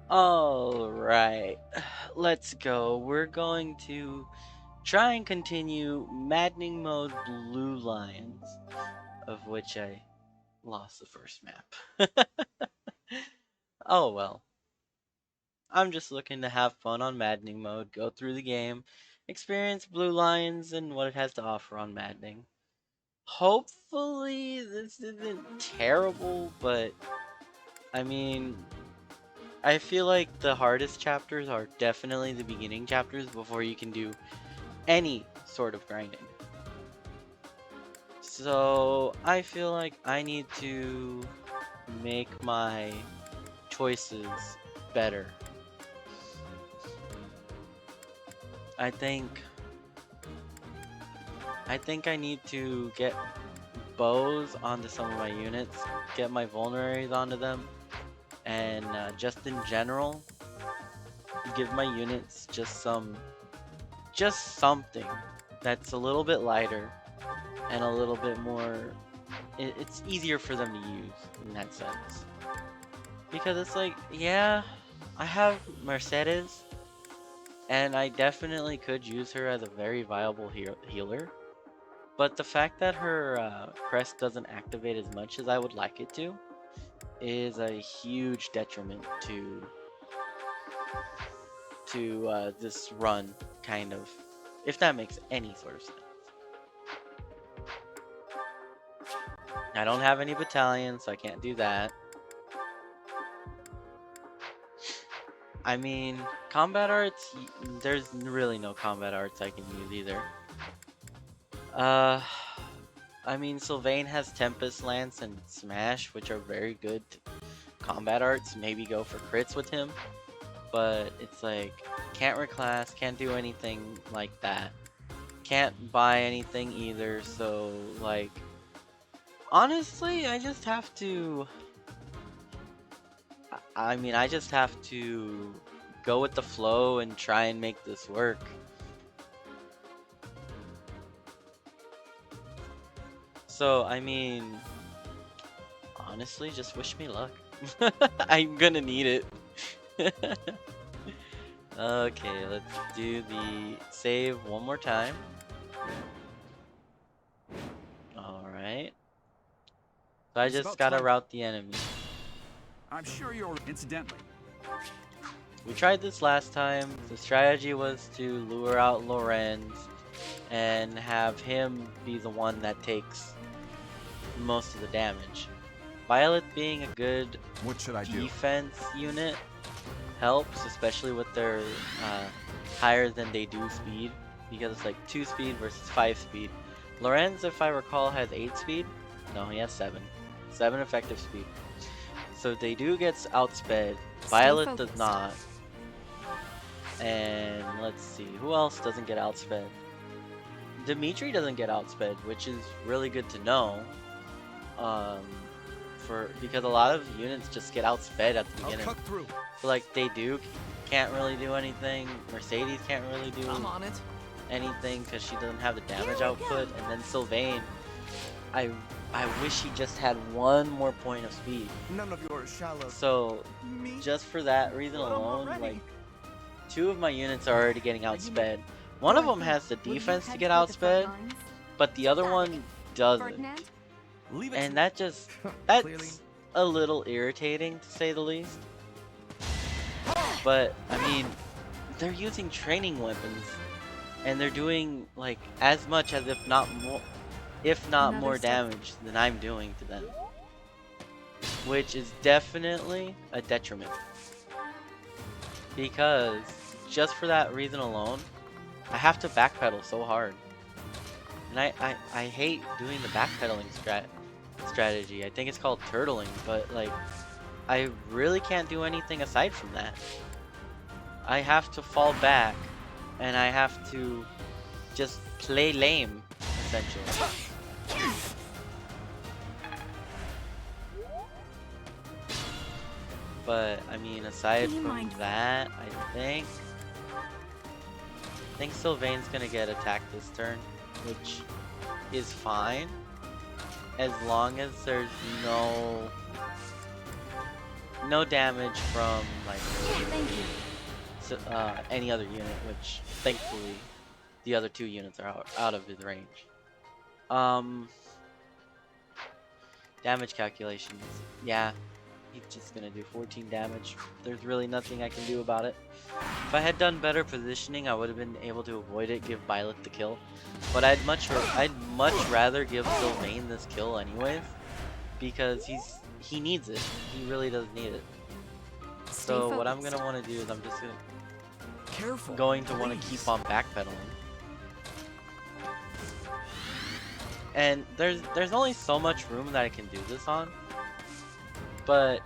Alright, let's go. We're going to try and continue Maddening Mode Blue Lions, of which I lost the first map. Oh well. I'm just looking to have fun on Maddening Mode, go through the game, experience Blue Lions and what it has to offer on Maddening. Hopefully this isn't terrible, but I mean, I feel like the hardest chapters are definitely the beginning chapters before you can do any sort of grinding. So I feel like I need to make my choices better. I think I need to get bows onto some of my units, get my vulneraries onto them, and just in general, give my units just something that's a little bit lighter and a little bit more. It's easier for them to use in that sense. Because it's like, yeah, I have Mercedes, and I definitely could use her as a very viable healer. But the fact that her crest doesn't activate as much as I would like it to is a huge detriment to this run, kind of, if that makes any sort of sense. I don't have any battalions, so I can't do that. I mean, combat arts, there's really no combat arts I can use either. Uh, I mean, Sylvain has Tempest Lance and Smash, which are very good combat arts. Maybe go for crits with him, but it's like, can't reclass, can't do anything like that. Can't buy anything either, so like, honestly, I just have to, I just have to go with the flow and try and make this work. So, I mean, honestly, just wish me luck. I'm gonna need it. Okay, let's do the save one more time. Alright. So I just gotta route the enemy. I'm sure you're incidentally. We tried this last time. The strategy was to lure out Lorenz and have him be the one that takes most of the damage. Violet being a good defense unit helps, especially with their higher than they do speed, because it's like 2 speed versus 5 speed. Lorenz, if I recall, has 8 speed. No, he has 7. 7 effective speed. So they do get outsped. Violet does not. And let's see, who else doesn't get outsped? Dimitri doesn't get outsped, which is really good to know. Because a lot of units just get outsped at the beginning. So like they can't really do anything. Mercedes can't really do anything because she doesn't have the damage output. And then Sylvain, I wish he just had one more point of speed. None of your shallow. So just for that reason alone, like 2 of my units are already getting outsped. One of them has the defense to get outsped, but the other one doesn't. And that's a little irritating to say the least. But I mean, they're using training weapons and they're doing like as much as if not more damage than I'm doing to them, which is definitely a detriment, because just for that reason alone I have to backpedal so hard. And I hate doing the backpedaling strategy. I think it's called turtling, but like I really can't do anything aside from that. I have to fall back and I have to just play lame, essentially. But I mean, aside from that, I think Sylvain's gonna get attacked this turn, which is fine as long as there's no damage from like Thank you. any other unit, which thankfully the other 2 units are out of his range. Damage calculations. Yeah, he's just gonna do 14 damage. There's really nothing I can do about it. If I had done better positioning, I would have been able to avoid it, give Violet the kill. But I'd much rather give Sylvain this kill anyways, because he needs it. He really does need it. So what I'm gonna want to do is I'm just going to want to keep on backpedaling. And there's only so much room that I can do this on, but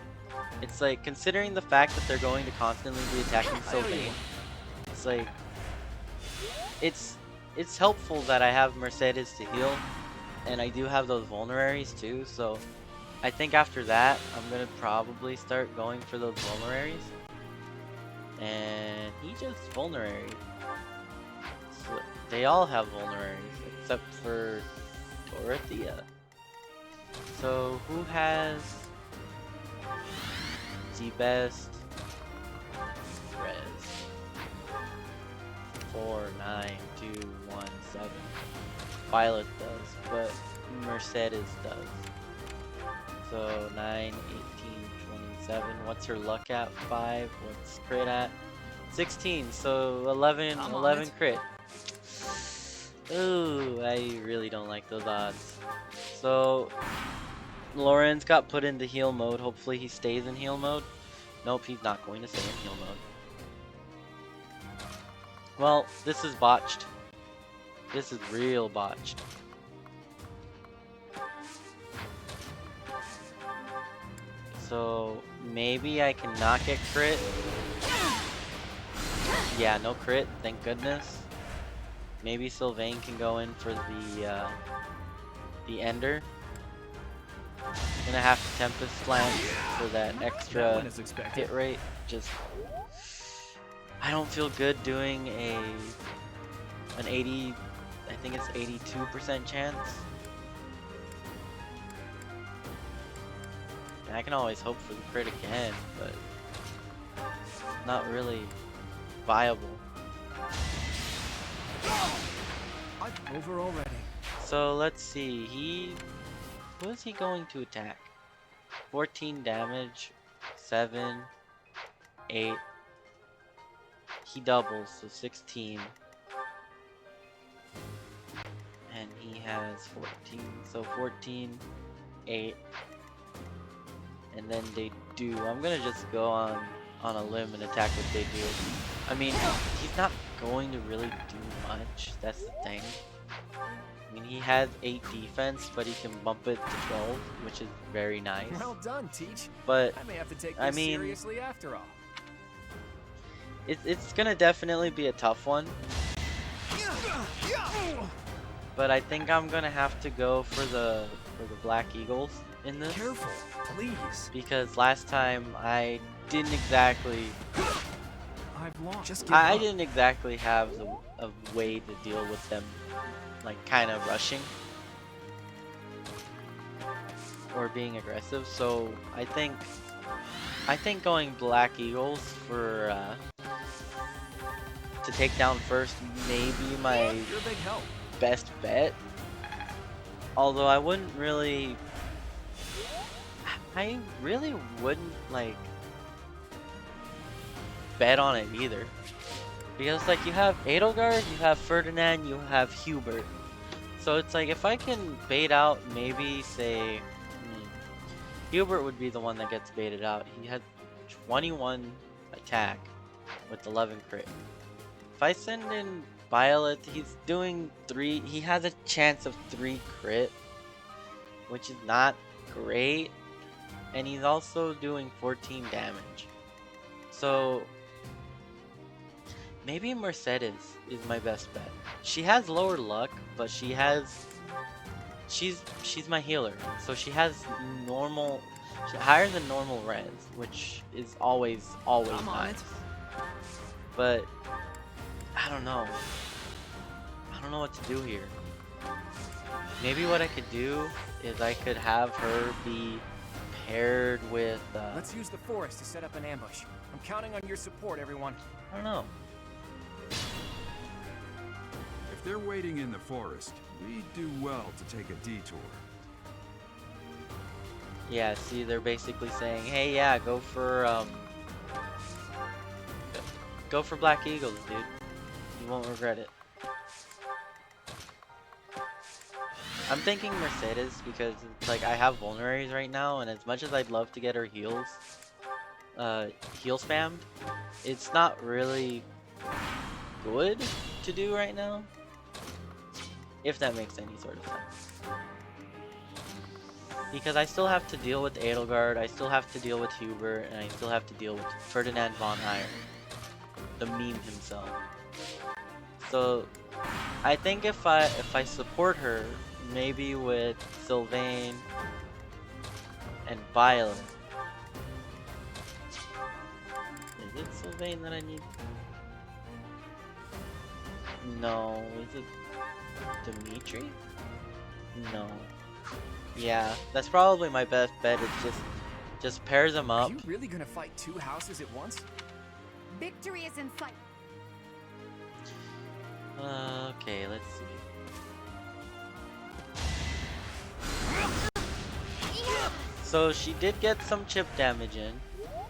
it's like, considering the fact that they're going to constantly be attacking Sylvain, it's like it's helpful that I have Mercedes to heal, and I do have those vulneraries too. So I think after that I'm gonna probably start going for those vulneraries. And he just vulnerary. So they all have vulneraries except for Dorothea. So who has the best res? 4, 9, 2, 1, 7. Violet does, but Mercedes does. So 9, 18, 27. What's her luck at? 5. What's crit at? 16. So 11 crit. Ooh, I really don't like those odds. So Lorenz got put into heal mode. Hopefully he stays in heal mode. Nope, he's not going to stay in heal mode. Well, this is botched. This is real botched. So maybe I can not get crit. Yeah, no crit, thank goodness. Maybe Sylvain can go in for the Ender. Gonna have to Tempest Lance for that extra hit rate. Just, I don't feel good doing an 80, I think it's 82% chance. And I can always hope for the crit again, but not really viable. I'm over already. So let's see, who is he going to attack? 14 damage, 7, 8. He doubles, so 16. And he has 14, so 14, 8. And then they do, I'm gonna just go on a limb and attack what they do. I mean, he's not going to really do much, that's the thing. I mean, he has 8 defense, but he can bump it to 12, which is very nice. Well done, Teach. But I may have to take this seriously after all. It's gonna definitely be a tough one. But I think I'm gonna have to go for the Black Eagles in this. Careful, please. Because last time I didn't exactly I've lost. Just give up. didn't exactly have a way to deal with them, like kind of rushing or being aggressive. So I think going Black Eagles for to take down first may be my You're a big help. best bet. Although I wouldn't really, I really wouldn't like bet on it either, because like you have Edelgard, you have Ferdinand, you have Hubert. So it's like if I can bait out, maybe say Hubert would be the one that gets baited out. He had 21 attack with 11 crit. If I send in Violet, he's doing 3, he has a chance of 3 crit, which is not great, and he's also doing 14 damage. So maybe Mercedes is my best bet. She has lower luck, but she's my healer, so she has higher than normal res, which is always nice. But I don't know what to do here. Maybe what I could do is I could have her be paired with Let's use the forest to set up an ambush. I'm counting on your support, everyone. I don't know. If they're waiting in the forest, we do well to take a detour. Yeah, see, they're basically saying, hey, yeah, go for Black Eagles, dude. You won't regret it. I'm thinking Mercedes because it's like I have vulneraries right now, and as much as I'd love to get her heal spammed, it's not really good to do right now. If that makes any sort of sense. Because I still have to deal with Edelgard, I still have to deal with Hubert, and I still have to deal with Ferdinand von Iron. The meme himself. So I think if I support her, maybe with Sylvain and Violet. Is it Sylvain that I need? No, is it Dimitri? No. Yeah, that's probably my best bet. It's just pairs them up. Are you really gonna fight two houses at once? Victory is in sight. Okay, let's see. So she did get some chip damage in.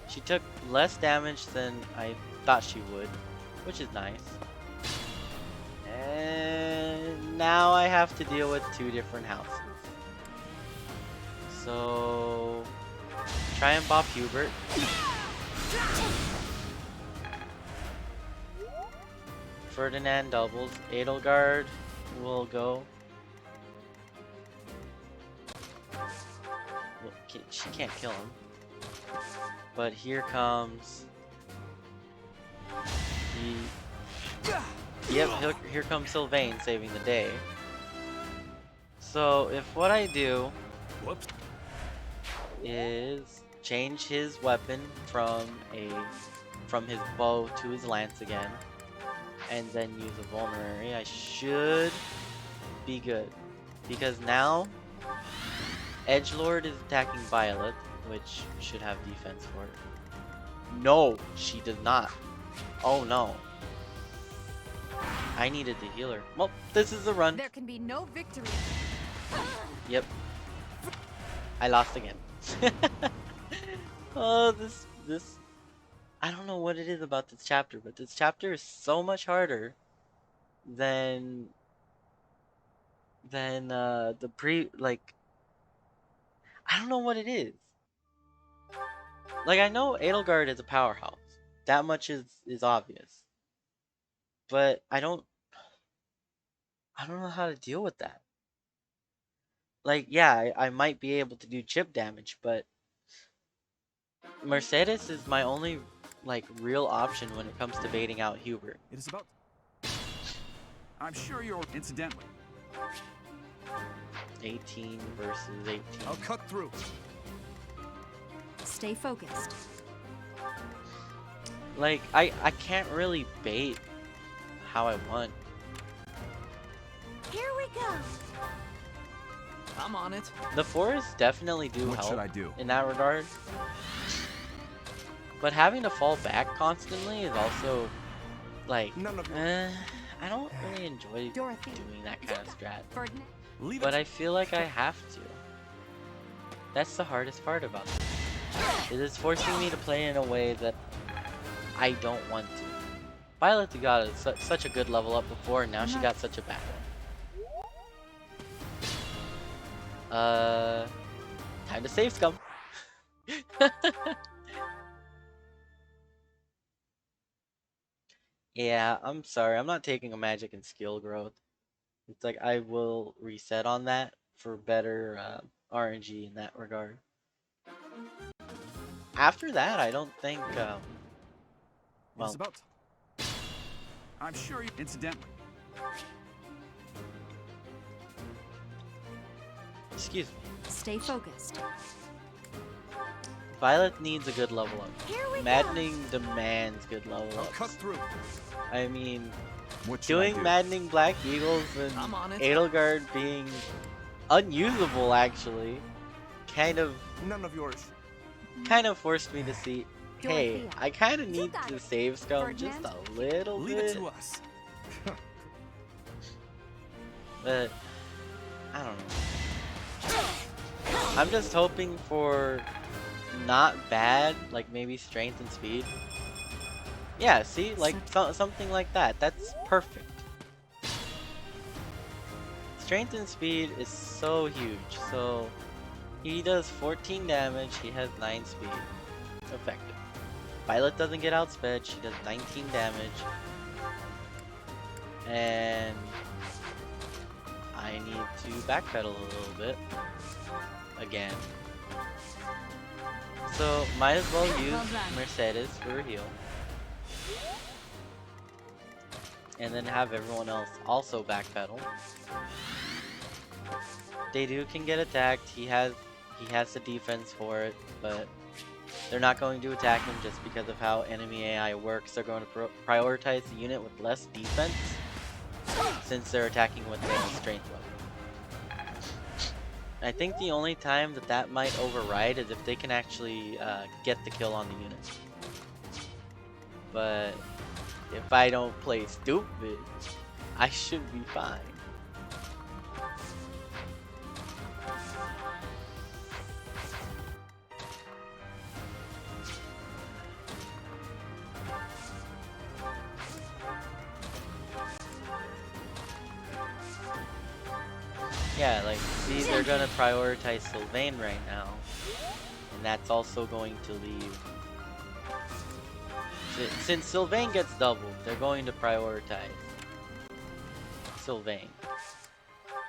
She took less damage than I thought she would, which is nice. And now I have to deal with two different houses. So try and bop Hubert. Ferdinand doubles. Edelgard will go. Well, she can't kill him. But here comes here comes Sylvain saving the day. So if what I do is change his weapon from his bow to his lance again, and then use a vulnerary, I should be good. Because now Edgelord is attacking Violet, which should have defense for it. No, she does not. Oh no. I needed to heal her. Well, this is the run. There can be no victory. Yep. I lost again. Oh, this I don't know what it is about this chapter, but this chapter is so much harder than like I don't know what it is. Like I know Edelgard is a powerhouse. That much is obvious. But I don't know how to deal with that. Like yeah, I might be able to do chip damage, but Mercedes is my only like real option when it comes to baiting out Hubert. It is about. I'm sure you're incidentally. 18 versus 18. I'll cut through. Stay focused. Like I can't really bait how I want. Here we go. I'm on it. The forests definitely do What help should I do? in that regard. But having to fall back constantly is also like I don't really enjoy Dorothy. doing that kind of strat. Ferdinand. Leave But it. I feel like I have to. That's the hardest part about it. It is forcing me to play in a way that I don't want to. Violet got such a good level up before, and now she got such a bad one. Time to save scum. Yeah, I'm sorry. I'm not taking a magic and skill growth. It's like I will reset on that for better RNG in that regard. After that, I don't think. Well, It's about. I'm sure you incidentally. excuse me. Stay focused. Violet needs a good level up. Here we Maddening demands good level I'll cut ups. through. I mean, What should I doing do? Maddening Black Eagles I'm on and it. Edelgard being unusable actually None of yours. forced me to see, hey, Dorothea, I kind of you need got to it. save Scum just Ferdinand? a little Leave it bit, to us. but I don't know. I'm just hoping for not bad, like maybe strength and speed. Yeah, see, like something like that. That's perfect. Strength and speed is so huge. So he does 14 damage. He has 9 speed. Effective. Violet doesn't get outsped. She does 19 damage. And I need to backpedal a little bit again. So might as well use Mercedes for a heal. And then have everyone else also backpedal. Dedu can get attacked. He has the defense for it, but they're not going to attack him just because of how enemy AI works. They're going to prioritize the unit with less defense since they're attacking with the strength level. I think the only time that might override is if they can actually get the kill on the unit. But if I don't play stupid, I should be fine. Yeah, like, see, they're gonna prioritize Sylvain right now. And that's also going to leave... Since Sylvain gets doubled, they're going to prioritize Sylvain.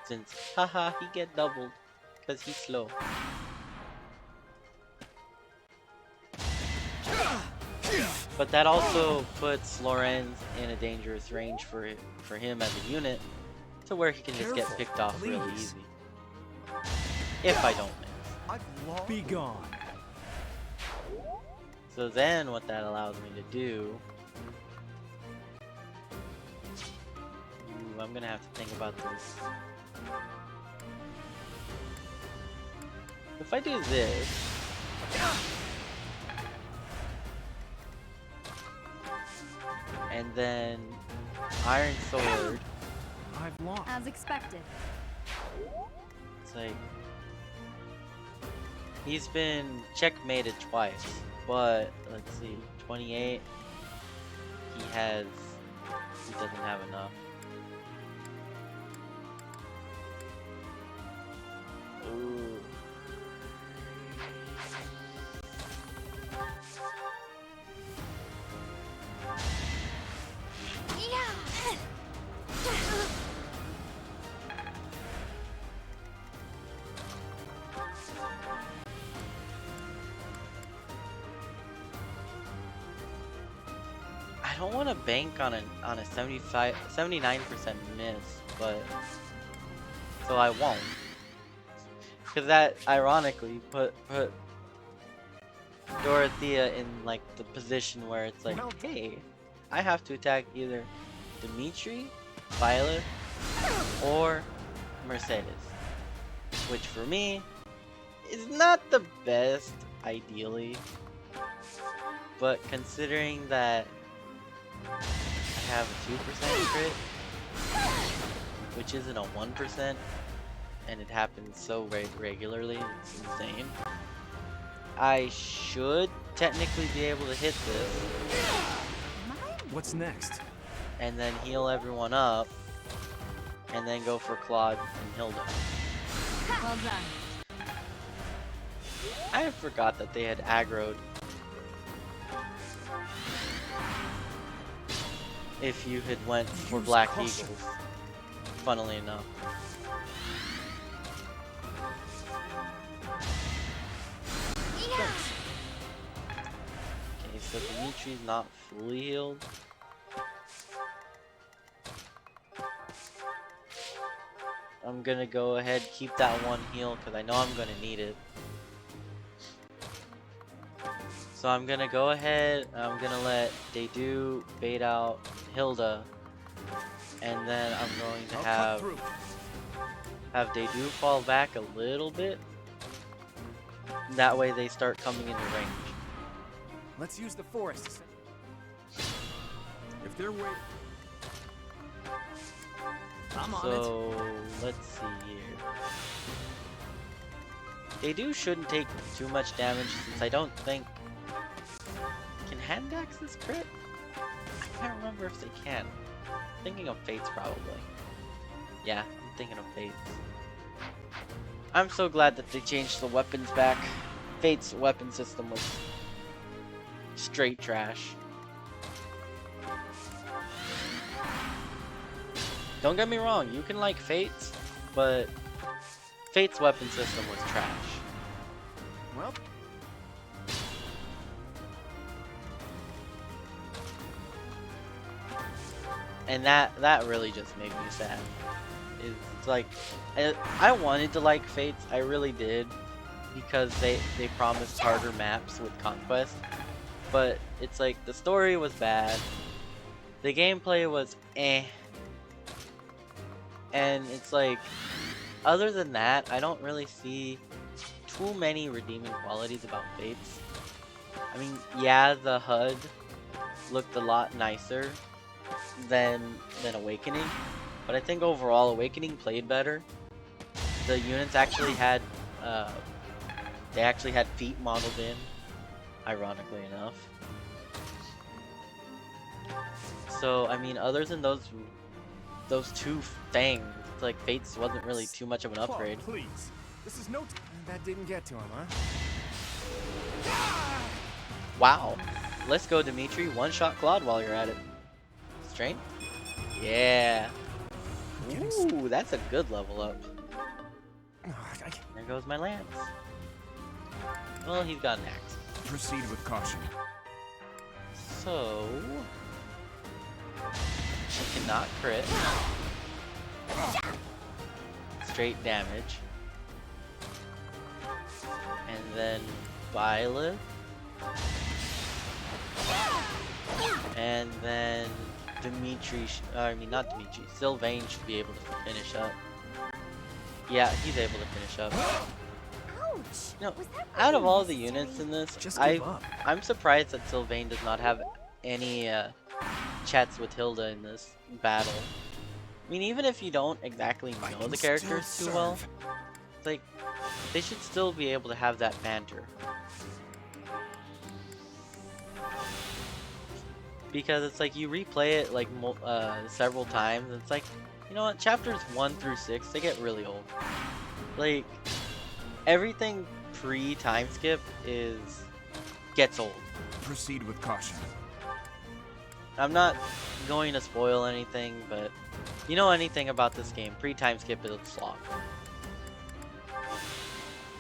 Since, haha, he get doubled. Because he's slow. But that also puts Lorenz in a dangerous range for him as a unit, to where he can just get picked off really easy. If I don't miss. Be gone. So then what that allows me to do... Ooh, I'm gonna have to think about this. If I do this... And then Iron Sword. I've lost. As expected. It's like he's been checkmated twice, but let's see, 28. He doesn't have enough. Ooh. I don't want to bank on a 79% miss, but so I won't, because that ironically put Dorothea in like the position where it's like, hey, I have to attack either Dimitri, Violet, or Mercedes, which for me is not the best ideally, but considering that I have a 2% crit, which isn't a 1%, and it happens so regularly, it's insane. I should technically be able to hit this, What's next? and then heal everyone up, and then go for Claude and Hilda. Well done. I forgot that they had aggroed. If you had went for Black Eagles, funnily enough. Okay, so Dimitri's not fully healed. I'm gonna go ahead, keep that one heal, because I know I'm gonna need it. So I'm gonna go ahead, I'm gonna let Dedu bait out Hilda, and then I'm going to have Dedu fall back a little bit, That way they start coming into range. Let's use the forest to If they're waiting... I'm on So let's see here. They shouldn't take too much damage since I don't think... Can hand axes crit? I can't remember if they can. I'm thinking of Fates probably. Yeah, I'm thinking of Fates. I'm so glad that they changed the weapons back. Fate's weapon system was straight trash. Don't get me wrong, you can like Fate's, but Fate's weapon system was trash. Well, And that really just made me sad. It's like, I wanted to like Fates, I really did, because they promised harder maps with Conquest, but it's like the story was bad, the gameplay was eh, and it's like, other than that, I don't really see too many redeeming qualities about Fates. I mean, yeah, the HUD looked a lot nicer than Awakening, but I think overall Awakening played better. The units actually had they actually had feet modeled in, ironically enough. So I mean, other than those two things, it's like Fates wasn't really too much of an upgrade. Claude, please. This is no. That didn't get to him, huh? Wow. Let's go, Dimitri. One-shot Claude while you're at it. Strain? Yeah. Ooh, that's a good level up. There goes my lance. Well, he's got an axe. Proceed with caution. So... she cannot crit. Straight damage. And then Violet. And then Dimitri, not Dimitri, Sylvain should be able to finish up. Yeah, he's able to finish up. Ouch! No, Was that out of really all the necessary? units in this, Just give up. I'm surprised that Sylvain does not have any chats with Hilda in this battle. I mean, even if you don't exactly know the characters too well, it's like, they should still be able to have that banter. Because it's like, you replay it like several times, and it's like, you know what, chapters 1 through 6, they get really old. Like, everything pre-time skip gets old. Proceed with caution. I'm not going to spoil anything, but if you know anything about this game, pre-time skip is a slog.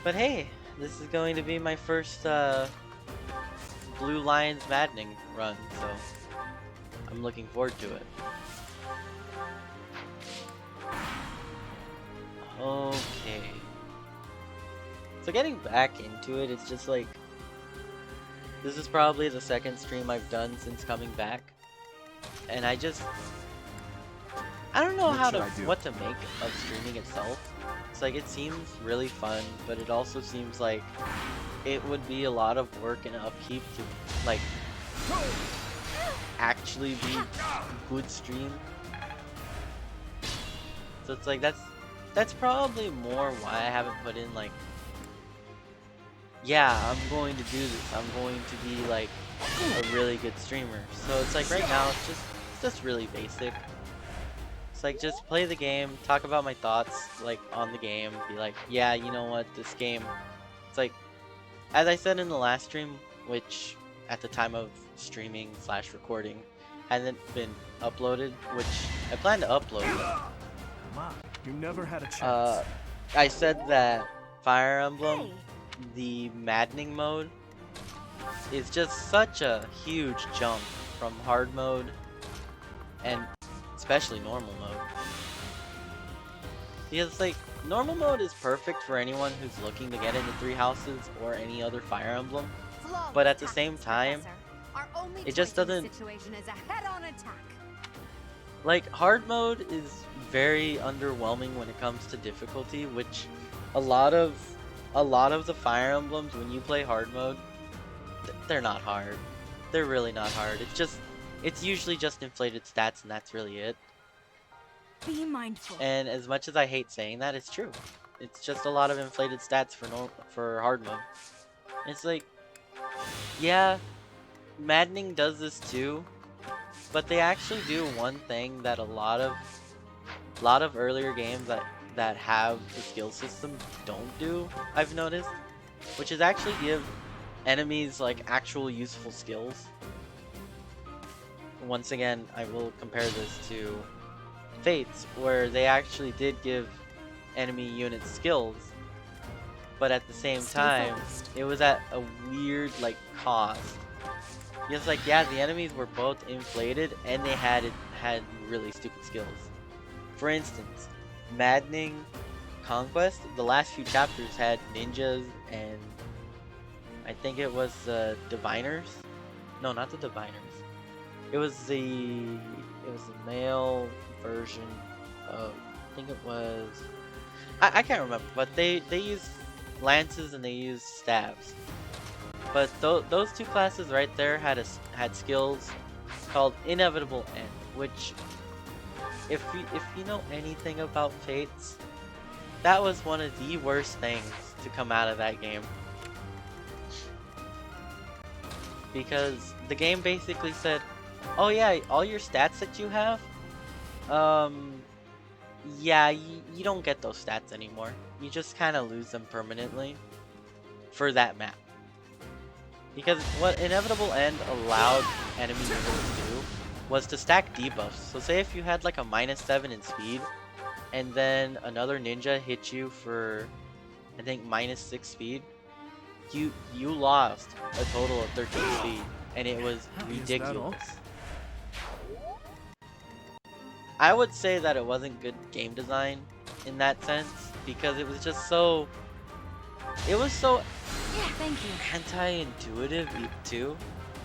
But hey, this is going to be my first Blue Lions Maddening run, so I'm looking forward to it. Okay. So getting back into it, it's just like, this is probably the second stream I've done since coming back. And I don't know what to make of streaming itself. It's like, it seems really fun, but it also seems like it would be a lot of work and upkeep to like actually be good stream. So it's like, that's probably more why I haven't put in like, yeah, I'm going to do this, I'm going to be like a really good streamer. So it's like, right now it's just really basic. It's like, just play the game, talk about my thoughts like on the game, be like, yeah, you know what, this game, it's like, as I said in the last stream, which at the time of streaming / recording hasn't been uploaded, which I plan to upload. Mom, you never had a chance. I said that Fire Emblem, Hey. the Maddening mode, is just such a huge jump from hard mode and especially normal mode. Because it's like, normal mode is perfect for anyone who's looking to get into Three Houses or any other Fire Emblem, but at the same time, it just doesn't... Situation is a head-on attack. Like, hard mode is very underwhelming when it comes to difficulty, which a lot of a lot of the Fire Emblems, when you play hard mode, they're not hard. They're really not hard. It's usually just inflated stats, and that's really it. Be mindful. And as much as I hate saying that, it's true. It's just a lot of inflated stats for hard mode. It's like, yeah, Maddening does this too, but they actually do one thing that a lot of earlier games that have the skill system don't do, I've noticed, which is actually give enemies like actual useful skills. Once again, I will compare this to Fates, where they actually did give enemy units skills, but at the same time, it was at a weird like cost. It's like, yeah, the enemies were both inflated and they had really stupid skills. For instance, Maddening Conquest, the last few chapters had ninjas and I think it was the diviners. No, not the diviners. It was the male version of, I think it was, I can't remember, but they used lances and they used staves. But those two classes right there had skills called Inevitable End, which if you know anything about Fates, that was one of the worst things to come out of that game. Because the game basically said, oh yeah, all your stats that you have, yeah, you don't get those stats anymore. You just kind of lose them permanently for that map. Because what Inevitable End allowed enemy units to do was to stack debuffs. So say if you had like a -7 in speed, and then another ninja hit you for, I think, -6 speed, you lost a total of 13 speed, and it was ridiculous. I would say that it wasn't good game design in that sense, because it was just so, it was so Thank you. anti-intuitive too,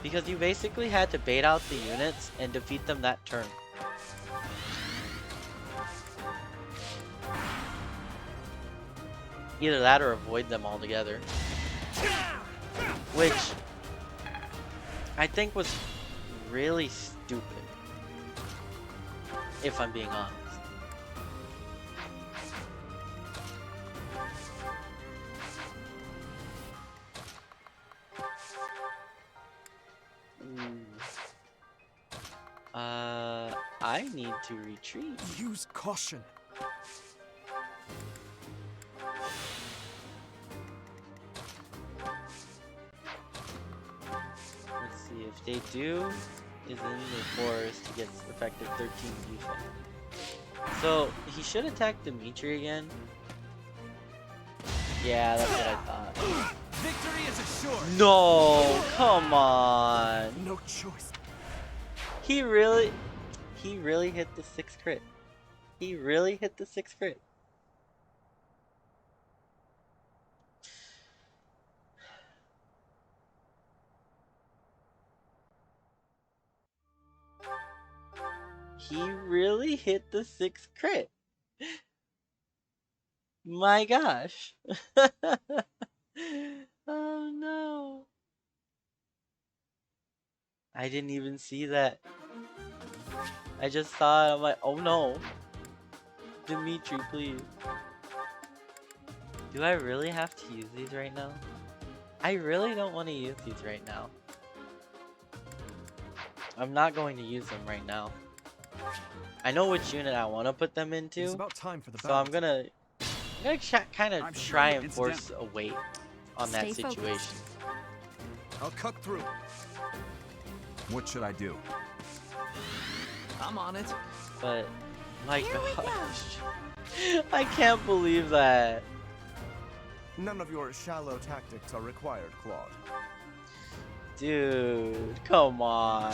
because you basically had to bait out the units and defeat them that turn. Either that or avoid them altogether, which I think was really stupid, if I'm being honest. I need to retreat. Use caution. Let's see, if they do is in the forest, he gets effective 13 defense. So he should attack Dimitri again. Yeah, that's what I thought. Victory is assured. No, come on. No choice. He really hit the 6th crit. He really hit the 6th crit. He really hit the 6th crit. My gosh. Oh no. I didn't even see that. I just saw it, I'm like, oh no. Dimitri, please. Do I really have to use these right now? I really don't want to use these right now. I'm not going to use them right now. I know which unit I want to put them into. It's about time for the so I'm gonna kind of try and sure force a wait on that Stay focused. situation. I'll cut through. What should I do? I'm on it. But my Here we go. gosh, I can't believe that. None of your shallow tactics are required, Claude. Dude, come on.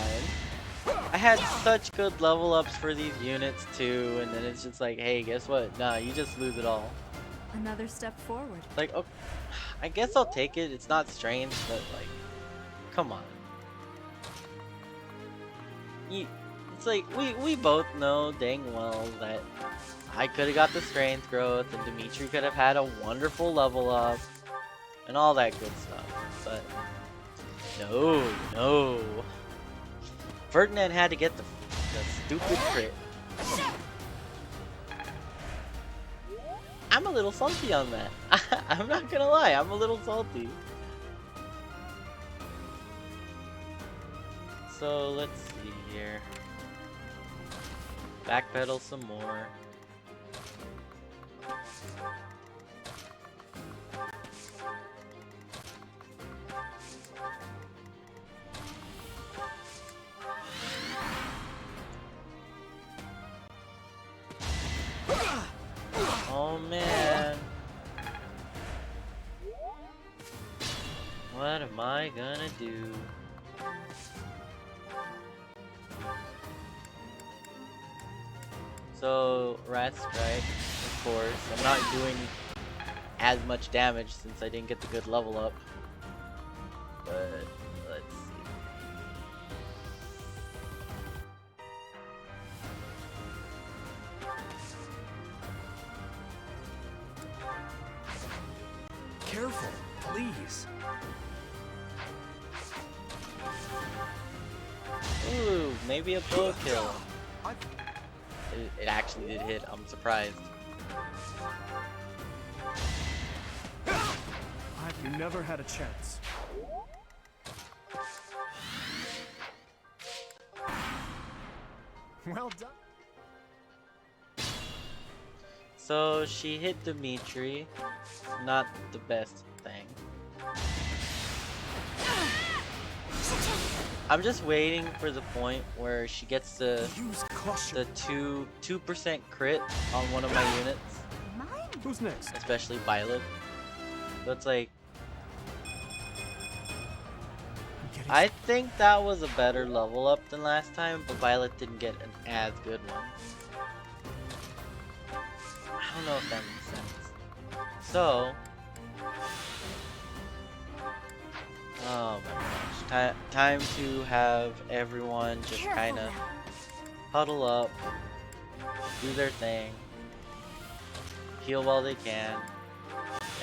I had such good level ups for these units too, and then it's just like, hey, guess what? Nah, you just lose it all. Another step forward. Like, okay, I guess I'll take it. It's not strange, but like, come on. It's like, we both know dang well that I could have got the strength growth, and Dimitri could have had a wonderful level up. and all that good stuff. But no. Ferdinand had to get the stupid crit. I'm a little salty on that. I'm not gonna lie, I'm a little salty. So let's see here. Backpedal some more. Oh man. What am I gonna do? So, Rat Strike, of course. I'm not doing as much damage since I didn't get the good level up. But, let's see. Careful, please. Ooh, maybe a bullet kill. It actually did hit, I'm surprised. You never had a chance. Well done. So she hit Dimitri, not the best thing. I'm just waiting for the point where she gets the Use caution. 2% crit on one of my units, Mine? Who's next? especially Violet. So it's like, I think that was a better level up than last time, but Violet didn't get an as good one. I don't know if that makes sense. So, oh my gosh, time to have everyone just Careful kind of now. huddle up, do their thing, heal while they can,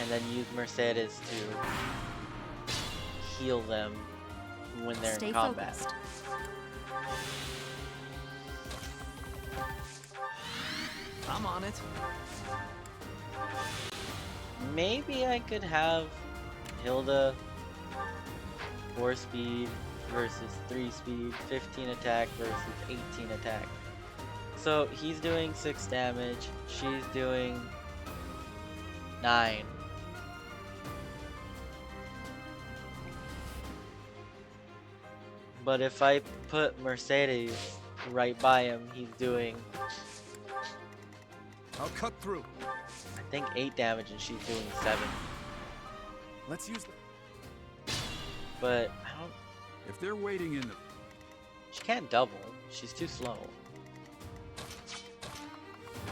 and then use Mercedes to heal them when they're Stay in combat. focused. I'm on it. Maybe I could have Hilda 4 speed versus 3 speed, 15 attack versus 18 attack. So he's doing 6 damage, she's doing 9. But if I put Mercedes right by him, he's doing, I'll cut through. I think 8 damage and she's doing 7. Let's use them. But I don't, If they're waiting in the... she can't double, she's too slow.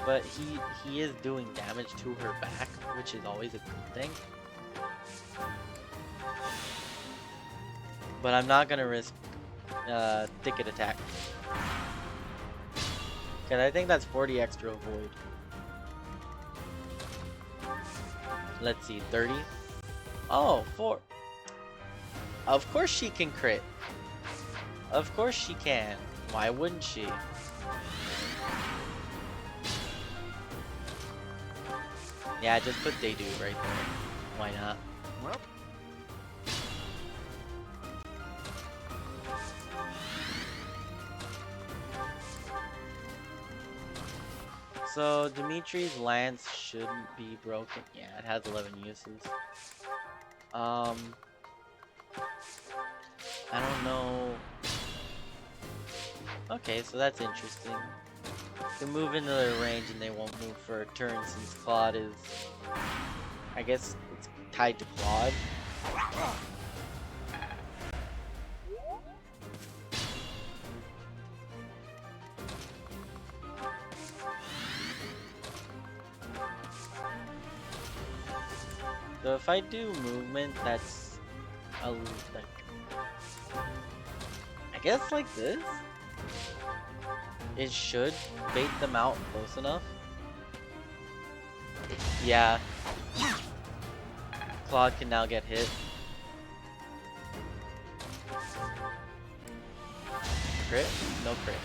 But he is doing damage to her back, which is always a good thing. But I'm not gonna risk thicket attack. Cause I think that's 40 extra avoid. Let's see, 30. Oh, 4. Of course she can crit. Of course she can. Why wouldn't she? Yeah, just put Dedu right there. Why not? Well, So Dimitri's lance shouldn't be broken. Yeah, it has 11 uses. I don't know. Okay, so that's interesting. They move into their range and they won't move for a turn since Claude is, I guess it's tied to Claude. So if I do movement, that's a like, I guess like this, it should bait them out close enough. Yeah. Claude can now get hit. Crit? No crit.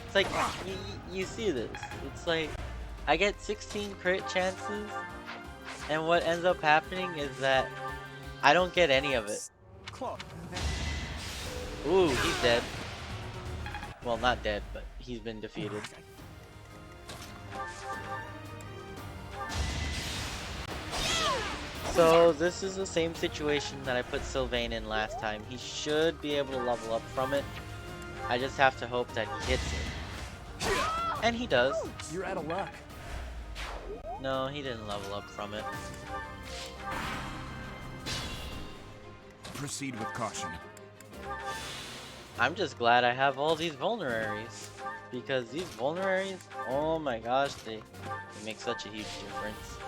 It's like, you see this. It's like, I get 16 crit chances, and what ends up happening is that I don't get any of it. Claude. Ooh, he's dead. Well, not dead, but he's been defeated. So this is the same situation that I put Sylvain in last time. He should be able to level up from it. I just have to hope that he hits it. And he does. You're out of luck. No, he didn't level up from it. Proceed with caution. I'm just glad I have all these vulneraries. Because these vulneraries, oh my gosh, they make such a huge difference.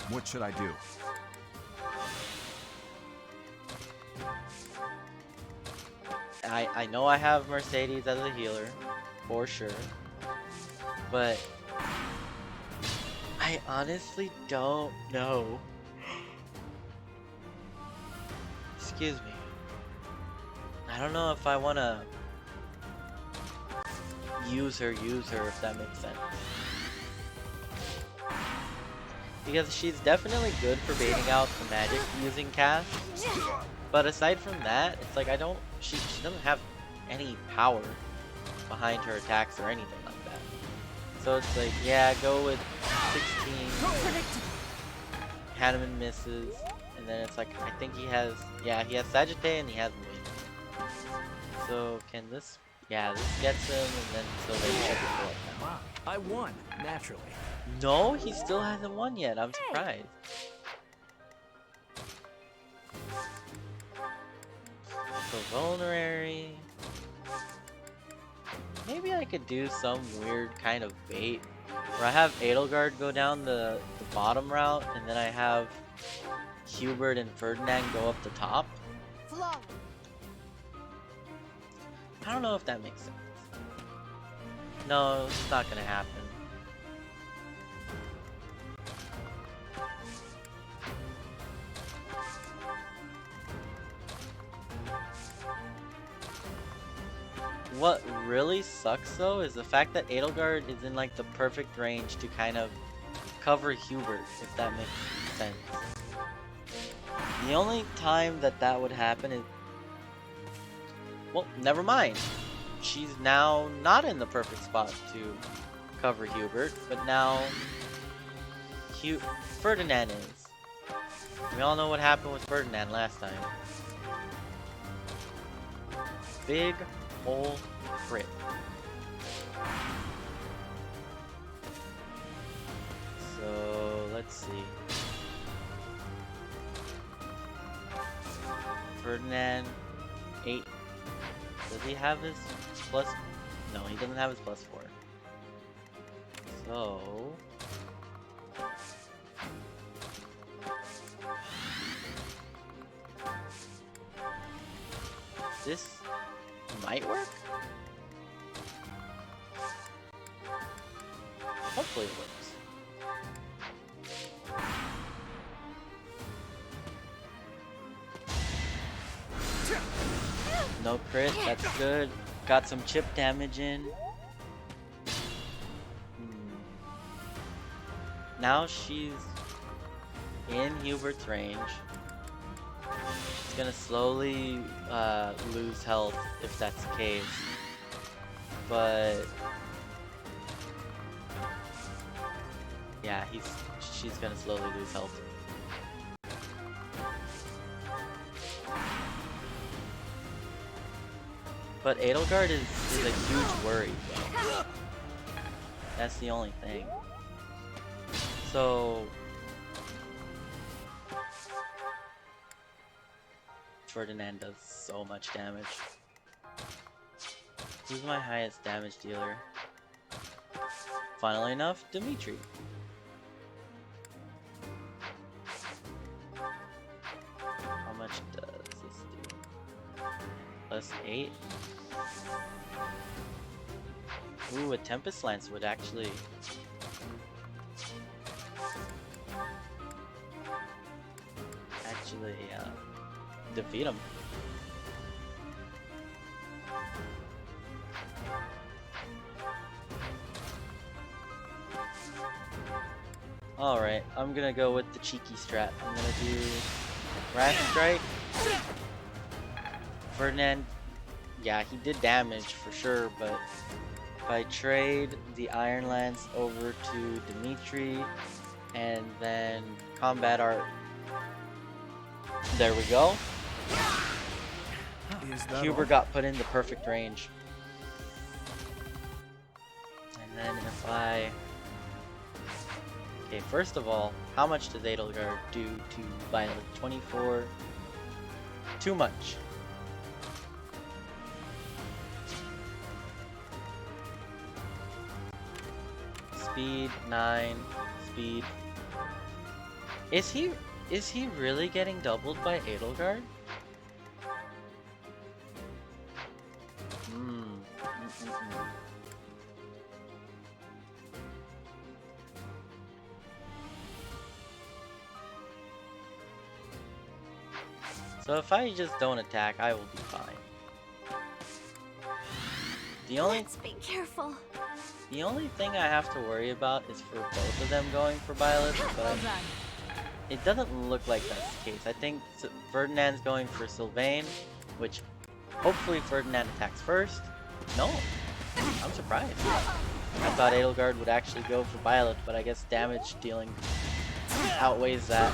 What should I do? I know I have Mercedes as a healer, for sure. But I honestly don't know. Excuse me. I don't know if I want to use her, if that makes sense. Because she's definitely good for baiting out the magic using cast. But aside from that, it's like she doesn't have any power behind her attacks or anything like that. So it's like, yeah, go with 16. Hanneman misses. And then it's like, I think he has Sagittae and he has Wind. So can this, yeah, this gets him and then so they check it for it now. Wow, I won, naturally. No, he still hasn't won yet. I'm surprised. So vulnerary. Maybe I could do some weird kind of bait where I have Edelgard go down the bottom route and then I have Hubert and Ferdinand go up the top. I don't know if that makes sense. No, it's not gonna happen. What really sucks though is the fact that Edelgard is in like the perfect range to kind of cover Hubert, if that makes sense. The only time that would happen is, well, never mind. She's now not in the perfect spot to cover Hubert, but now Ferdinand is. We all know what happened with Ferdinand last time. Big ol' crit. So let's see. Ferdinand 8. Does he have his plus? No, he doesn't have his +4. So this might work? Hopefully it works. No crit, that's good. Got some chip damage in. Now she's in Hubert's range. She's gonna slowly lose health if that's the case. But yeah, she's gonna slowly lose health. But Edelgard is a huge worry though. That's the only thing. So Ferdinand does so much damage. Who's my highest damage dealer? Funnily enough, Dimitri. How much does this do? +8? Ooh, a Tempest Lance would actually actually defeat him. Alright, I'm gonna go with the cheeky strat. I'm gonna do Rash Strike. Ferdinand, yeah, he did damage for sure, but if I trade the Iron Lance over to Dimitri and then Combat Art, there we go. Huber got put in the perfect range. And then if I... Okay, first of all, how much does Edelgard do to Violet? 24? Too much. Speed 9, speed. Is he really getting doubled by Edelgard? So if I just don't attack, I will be fine. Let's be careful. The only thing I have to worry about is for both of them going for Violet, but Well done. it doesn't look like that's the case. I think Ferdinand's going for Sylvain, which hopefully Ferdinand attacks first. No, I'm surprised. I thought Edelgard would actually go for Violet, but I guess damage dealing outweighs that.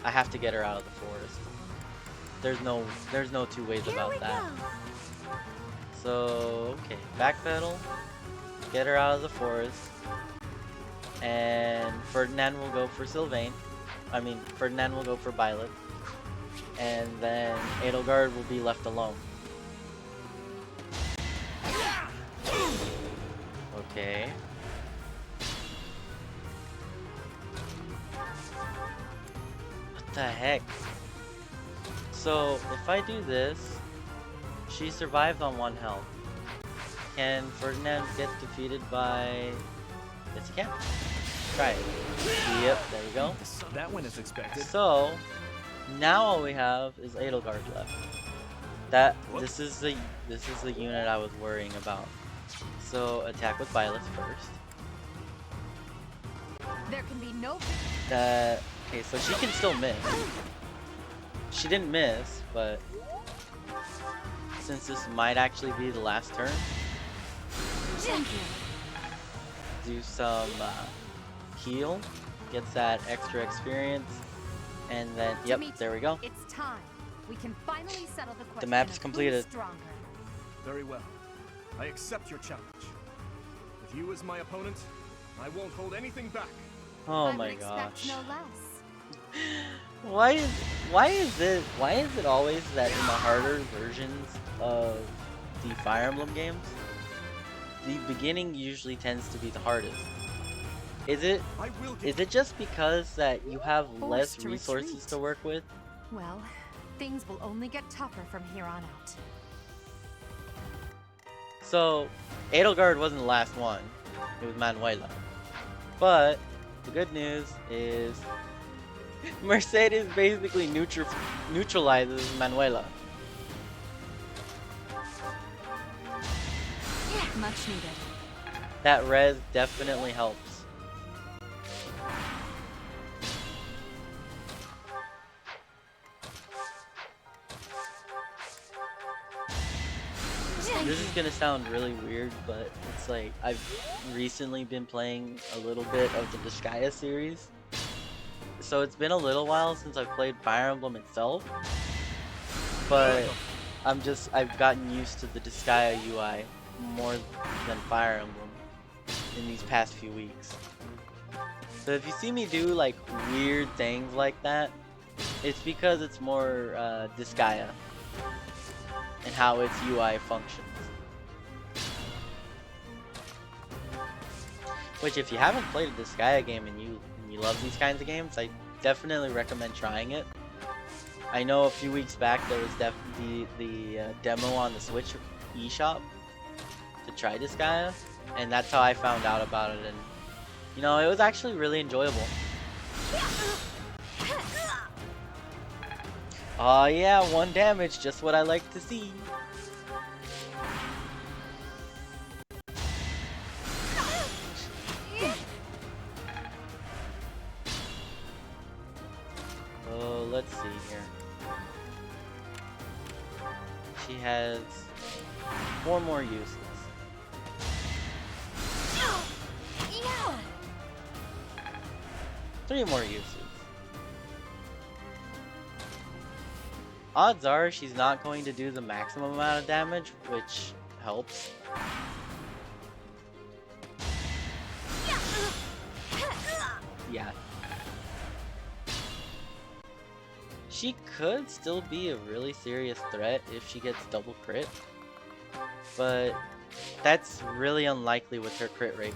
I have to get her out of the forest. There's no two ways about that. So, okay, backpedal, get her out of the forest, and Ferdinand will go for Sylvain. I mean, Ferdinand will go for Violet, and then Edelgard will be left alone. Okay. What the heck? So, if I do this, she survived on 1 health. Can Ferdinand get defeated by... Yes, he can. Try it. Yep, there we go. That went as expected. So, now all we have is Edelgard left. This is the unit I was worrying about. So, attack with Violet first. There can be no... Okay, so she can still miss. She didn't miss, but since this might actually be the last turn, Thank you. do some heal, gets that extra experience, and then yep, there we go. It's time. We can finally settle the question. The map's of who's completed. stronger. Very well. I accept your challenge. With you as my opponent, I won't hold anything back. Oh I my would expect gosh. no less. Why is it always that in the harder versions of the Fire Emblem games, the beginning usually tends to be the hardest? Is it just because that you have less Forced to resources retreat. to work with? Well, things will only get tougher from here on out. So, Edelgard wasn't the last one. It was Manuela. But the good news is Mercedes basically neutralizes Manuela. Yeah, much needed. That res definitely helps. This is gonna sound really weird, but it's like I've recently been playing a little bit of the Disgaea series. So it's been a little while since I've played Fire Emblem itself. But I've gotten used to the Disgaea UI more than Fire Emblem in these past few weeks. So if you see me do like weird things like that, it's because it's more Disgaea and how its UI functions. Which, if you haven't played a Disgaea game and you love these kinds of games, I definitely recommend trying it. I know a few weeks back there was definitely the demo on the Switch eShop to try this guy, and that's how I found out about it. And you know, it was actually really enjoyable. Oh yeah, 1 damage, just what I like to see. Oh, let's see here. She has 4 more uses. Three more uses. Odds are she's not going to do the maximum amount of damage, which helps. Yeah. She could still be a really serious threat if she gets double crit, but that's really unlikely with her crit rate.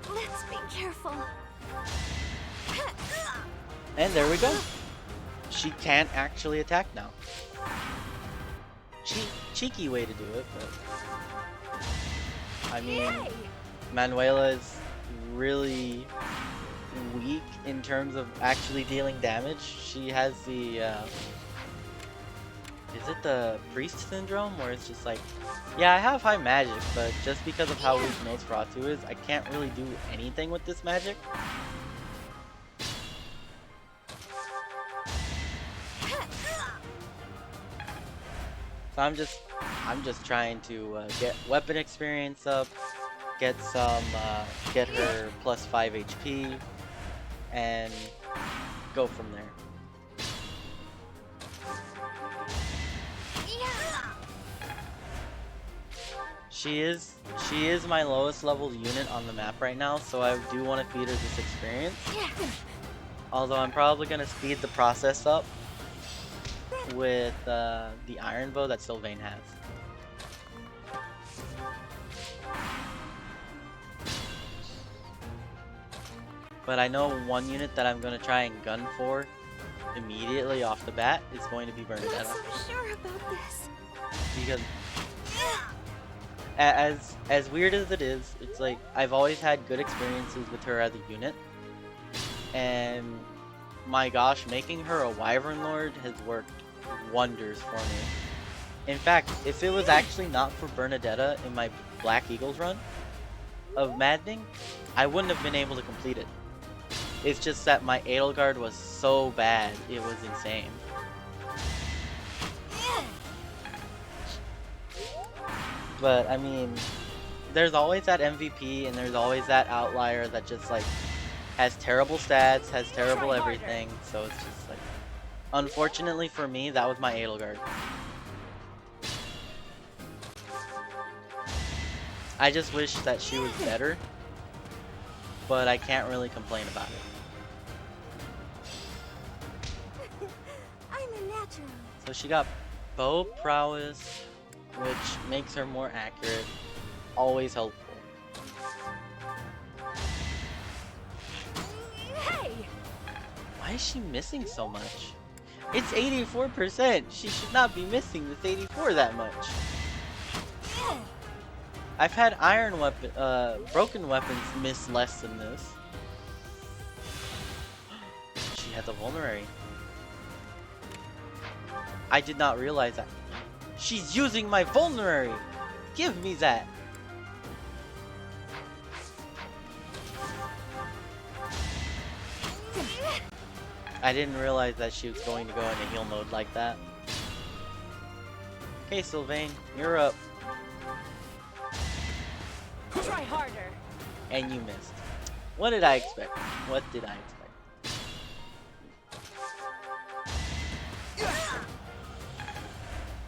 Let's be careful. And there we go. She can't actually attack now. Cheeky way to do it, but I mean, Manuela is really weak in terms of actually dealing damage. She has the is it the priest syndrome, where it's just like, yeah, I have high magic, but just because of how weak Nosferatu is, I can't really do anything with this magic. So I'm just trying to get weapon experience up, get her plus 5 HP, and go from there. She is my lowest level unit on the map right now, so I do want to feed her this experience. Although I'm probably gonna speed the process up with the iron bow that Sylvain has. But I know one unit that I'm gonna try and gun for immediately off the bat is going to be I'm Bernadetta. not so sure about this. Because as weird as it is, it's like I've always had good experiences with her as a unit, and my gosh, making her a Wyvern Lord has worked wonders for me. In fact, if it was actually not for Bernadetta in my Black Eagles run of Maddening, I wouldn't have been able to complete it. It's just that my Edelgard was so bad, it was insane. But I mean, there's always that MVP and there's always that outlier that just like has terrible stats, has terrible everything, so it's just like, unfortunately for me, that was my Edelgard. I just wish that she was better, but I can't really complain about it. I'm a natural. So she got bow prowess, which makes her more accurate, always helpful. Hey! Why is she missing so much? It's 84%! She should not be missing this 84 that much. I've had iron weapon, broken weapons miss less than this. She had the vulnerary. I did not realize that. She's using my vulnerary! Give me that! I didn't realize that she was going to go into heal mode like that. Okay, Sylvain, you're up. Try harder. And you missed. What did I expect? What did I expect?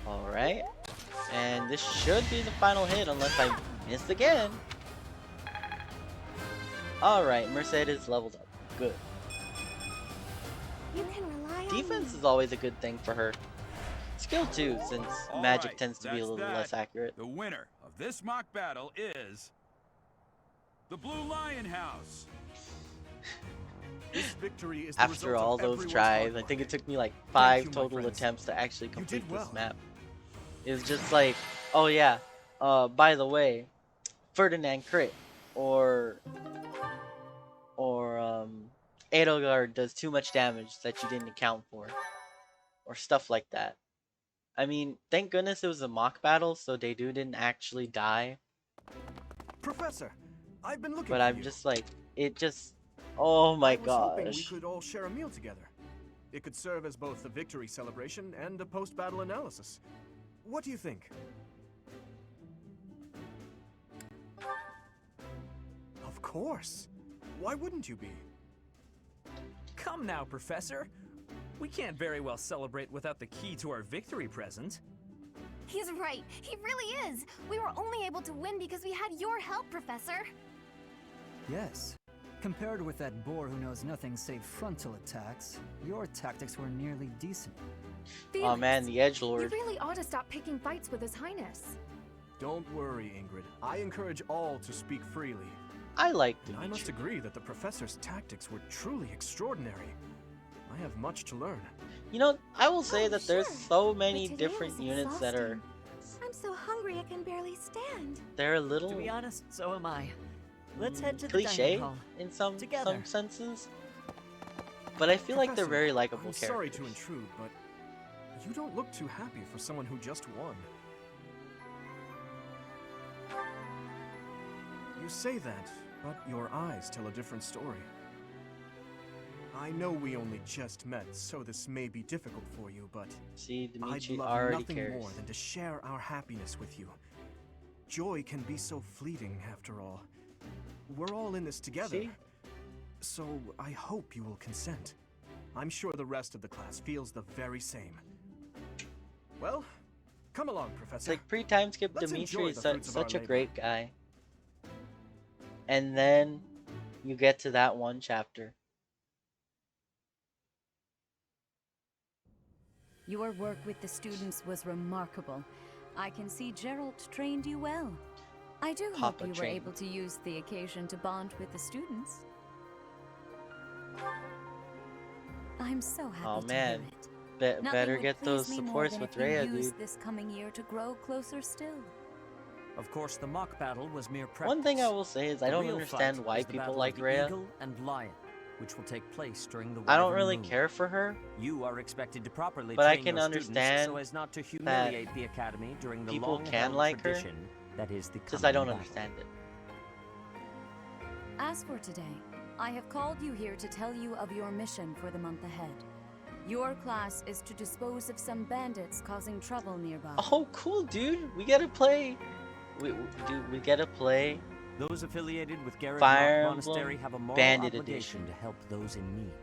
Alright. And this should be the final hit unless I miss again. Alright, Mercedes leveled up. Good. You can rely on Defense me. is always a good thing for her. Skill too, since All magic right, tends to be a that's little that. less accurate. The winner of this mock battle is The Blue Lion House. This victory is the After result all of those everyone's tries, hard I work. think it took me like you, 5 my total friends. attempts to actually You complete did this well. map. It's just like, oh yeah, by the way, Ferdinand crit, or Edelgard does too much damage that you didn't account for, or stuff like that. I mean, thank goodness it was a mock battle, so they didn't actually die. Professor, I've been looking But for I'm you. just like, it just, oh my I was hoping we gosh. could all share a meal together. It could serve as both a victory celebration and a post-battle analysis. What do you think? Of course. Why wouldn't you be? Come now, Professor. We can't very well celebrate without the key to our victory present. He's right. He really is. We were only able to win because we had your help, Professor. Yes. Compared with that boar who knows nothing save frontal attacks, your tactics were nearly decent. Oh man, the edgelord. You really ought to stop picking fights with His Highness. Don't worry, Ingrid. I encourage all to speak freely. I like And I must Dimitri. agree that the professor's tactics were truly extraordinary. I have much to learn. You know, I will say Oh, that there's sure. so But many today different was units that are, exhausting. I'm so hungry I can barely stand. they're a little To be honest, so am I. Let's head to the cliche dining hall. in some Together. senses. But I feel like they're Professor, very likable I'm characters. sorry to intrude, but you don't look too happy for someone who just won. You say that, but your eyes tell a different story. I know we only just met, so this may be difficult for you, but See, I'd Dimitri love already nothing cares. more than to share our happiness with you. Joy can be so fleeting, after all. We're all in this together, See? so I hope you will consent. I'm sure the rest of the class feels the very same. Well, come along, It's Professor. like pre-time skip Let's Dimitri enjoy is the fruits of our such a labor. great guy. And then you get to that one chapter. Your work with the students was remarkable. I can see Gerald trained you well. I do Papa hope you were trained. able to use the occasion to bond with the students. I'm so happy Oh to man, hear it. better Nothing would get please those me more supports than with if you Rhea, use dude. this coming year to grow closer still. Of course, the mock battle was mere practice. One thing I will say is I The don't real understand fight why is the people battle like of the Rhea. Eagle and Lion, which will take place during the I don't Wyvern really Moon. care for her. You are expected to properly But I train can your students understand so as not to humiliate the academy during the people can long-held like her, tradition that is the Just I don't coming understand it. As for today, I have called you here to tell you of your mission for the month ahead. Your class is to dispose of some bandits causing trouble nearby. Oh, cool, dude. We get to play. We get to play. Those affiliated with Garrett Fire Mock Monastery Emblem have a moral Bandit obligation Edition. to help those in need,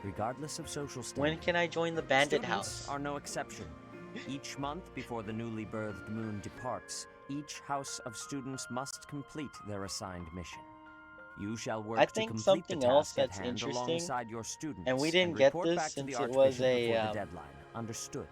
regardless of social status. When can I join the bandit Students house? are no exception. Each month before the newly birthed moon departs, each house of students must complete their assigned mission. You shall work I to think complete something the else task at that's hand interesting, alongside your students, and we didn't get report this back to since the it was Archbishop a before the deadline. Understood.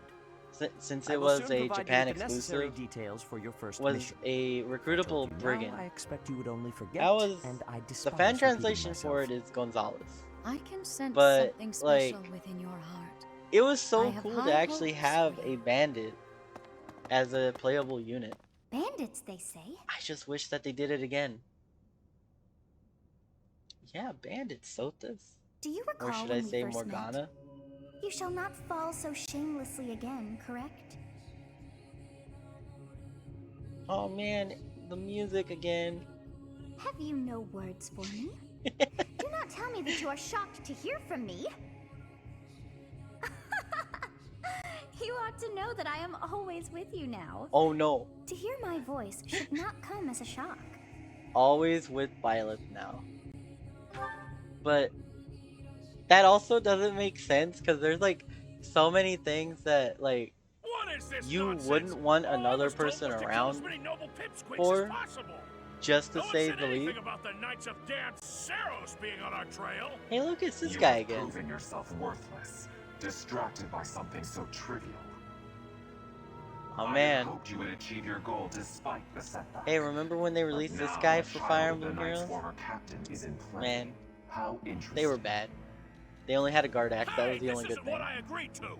Since I it will was soon a provide you Japan with the necessary exclusive, details for your first was mission. a I told recruitable you brigand. now, I expect you would only forget, That was and I the despise fan repeating translation for myself. it is Gonzalez. I can sense But, something special like, within your heart. It was I so have cool to high actually hopes have for a you. bandit as a playable unit. Bandits, they say. I just wish that they did it again. Yeah, bandits, Sotas. Do you recall Or should I when we say first Morgana? met? You shall not fall so shamelessly again, correct? Oh man, the music again. Have you no words for me? Do not tell me that you are shocked to hear from me. You ought to know that I am always with you now. Oh no, To hear my voice should not come as a shock. always with Violet now. But that also doesn't make sense because there's like so many things that like What is this you nonsense? wouldn't want All I another was told person was to kill around as many noble pipsqueaks for, as possible. just to No one say said the anything least. about the Knights of Dan Saros being on our trail. Hey, look, it's this You guy have again. proven yourself worthless, distracted by something so trivial. Oh I man. hoped you would achieve your goal despite the setback. Hey, remember when they released this guy for Fire Emblem Heroes? Former captain is in play. Man, How interesting. they were bad. They only had a guard axe. That was the only good isn't thing. what I agreed to.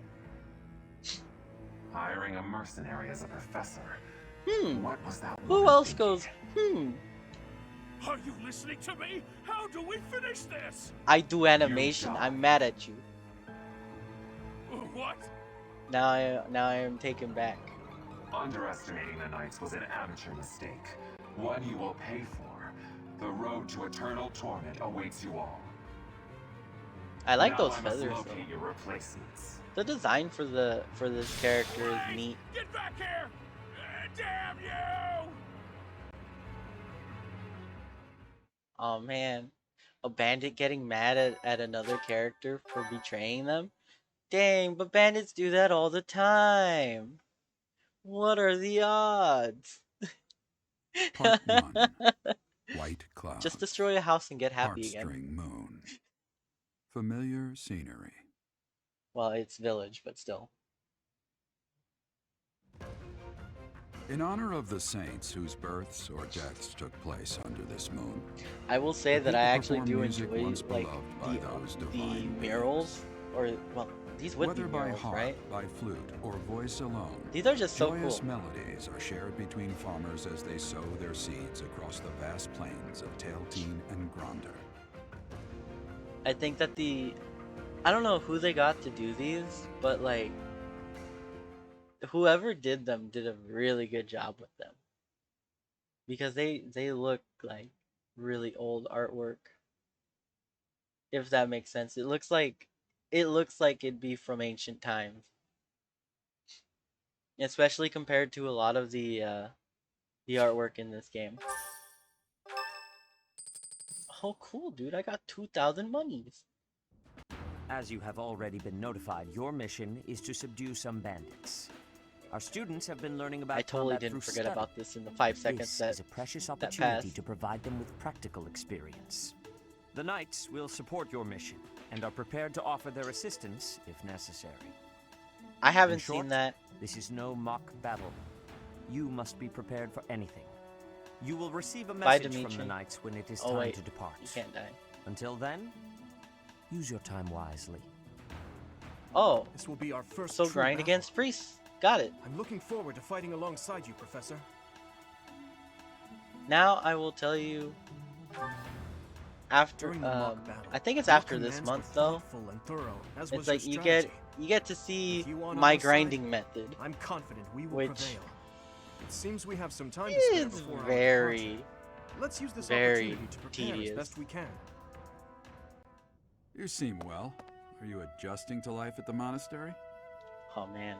Hiring a mercenary as a professor. Hmm. What was that? Who woman else thinking? goes? Hmm. Are you listening to me? How do we finish this? I do animation. I'm mad at you. What? Now I am taken back. Underestimating the knights was an amateur mistake. One you will pay for. The road to eternal torment awaits you all. I like Now those I must feathers locate though. your replacements. The design for this character is Hey, neat. Get back here! Damn you! Oh man, a bandit getting mad at another character for betraying them? Dang, but bandits do that all the time. What are the odds? Part 1. White clouds. Just destroy a house and get happy again. Heartstring moon. Familiar scenery. Well, it's village, but still. In honor of the saints whose births or deaths took place under this moon, I will say the that I people actually perform do music enjoy once like beloved by those the divine murals, or well, these would whether be by murals, harp, right? by flute, or voice alone, These are just so joyous cool. melodies are shared between farmers as they sow their seeds across the vast plains of Tailteen and Gronder. I think that I don't know who they got to do these, but like whoever did them did a really good job with them. Because they look like really old artwork. If that makes sense. It looks like it'd be from ancient times. Especially compared to a lot of the artwork in this game. Oh cool, dude. I got 2,000 monies. As you have already been notified, your mission is to subdue some bandits. Our students have been learning about I totally combat didn't through forget study. about this in the 5 seconds This that is a precious that opportunity passed. to provide them with practical experience. The knights will support your mission and are prepared to offer their assistance if necessary. I In haven't short, seen that. This is no mock battle. You must be prepared for anything. You will receive a Bye, message from the Dimitri. knights when it is Oh time wait, to depart. you can't die. Until then, use your time wisely. Oh, This will be our first so true grind battle. against priests. Got it. I'm looking forward to fighting alongside you, Professor. Now I will tell you after During the mock battle, I think it's your after this commands were month though. thoughtful and thorough, as It's was like your you strategy. get to see With you on my our side, grinding method. I'm confident we will Which prevail. It seems we have some time to spare It's before our very, departure. Let's use this very opportunity to prepare tedious. as best we can. You seem well. Are you adjusting to life at the monastery? Oh man.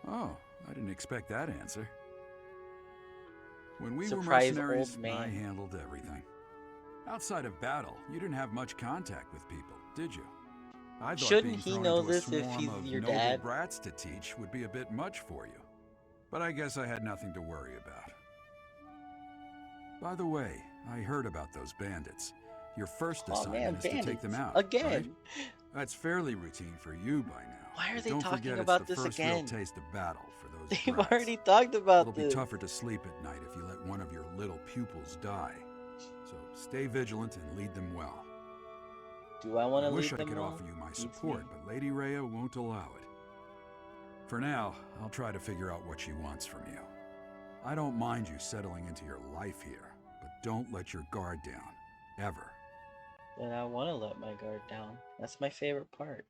Oh, I didn't expect that answer. When we Surprise were mercenaries, old man. I handled everything. Outside of battle, you didn't have much contact with people, did you? I thought Shouldn't being he thrown know into a this if swarm he's of your noble dad? brats to teach would be a bit much for you. But I guess I had nothing to worry about. By the way, I heard about those bandits. Your first Oh assignment man, is to take bandits them out. again. right? That's fairly routine for you by now. Why are But they don't talking forget about it's the this first again? real taste of battle for those They've brats. already talked about It'll be this. tougher to sleep at night if you let one of your little pupils die. So stay vigilant and lead them well. Do I want I to wish lead I them could well? offer you my Beats support, me. but Lady Rhea won't allow it. For now, I'll try to figure out what she wants from you. I don't mind you settling into your life here, but don't let your guard down. Ever. Then I want to let my guard down. That's my favorite part.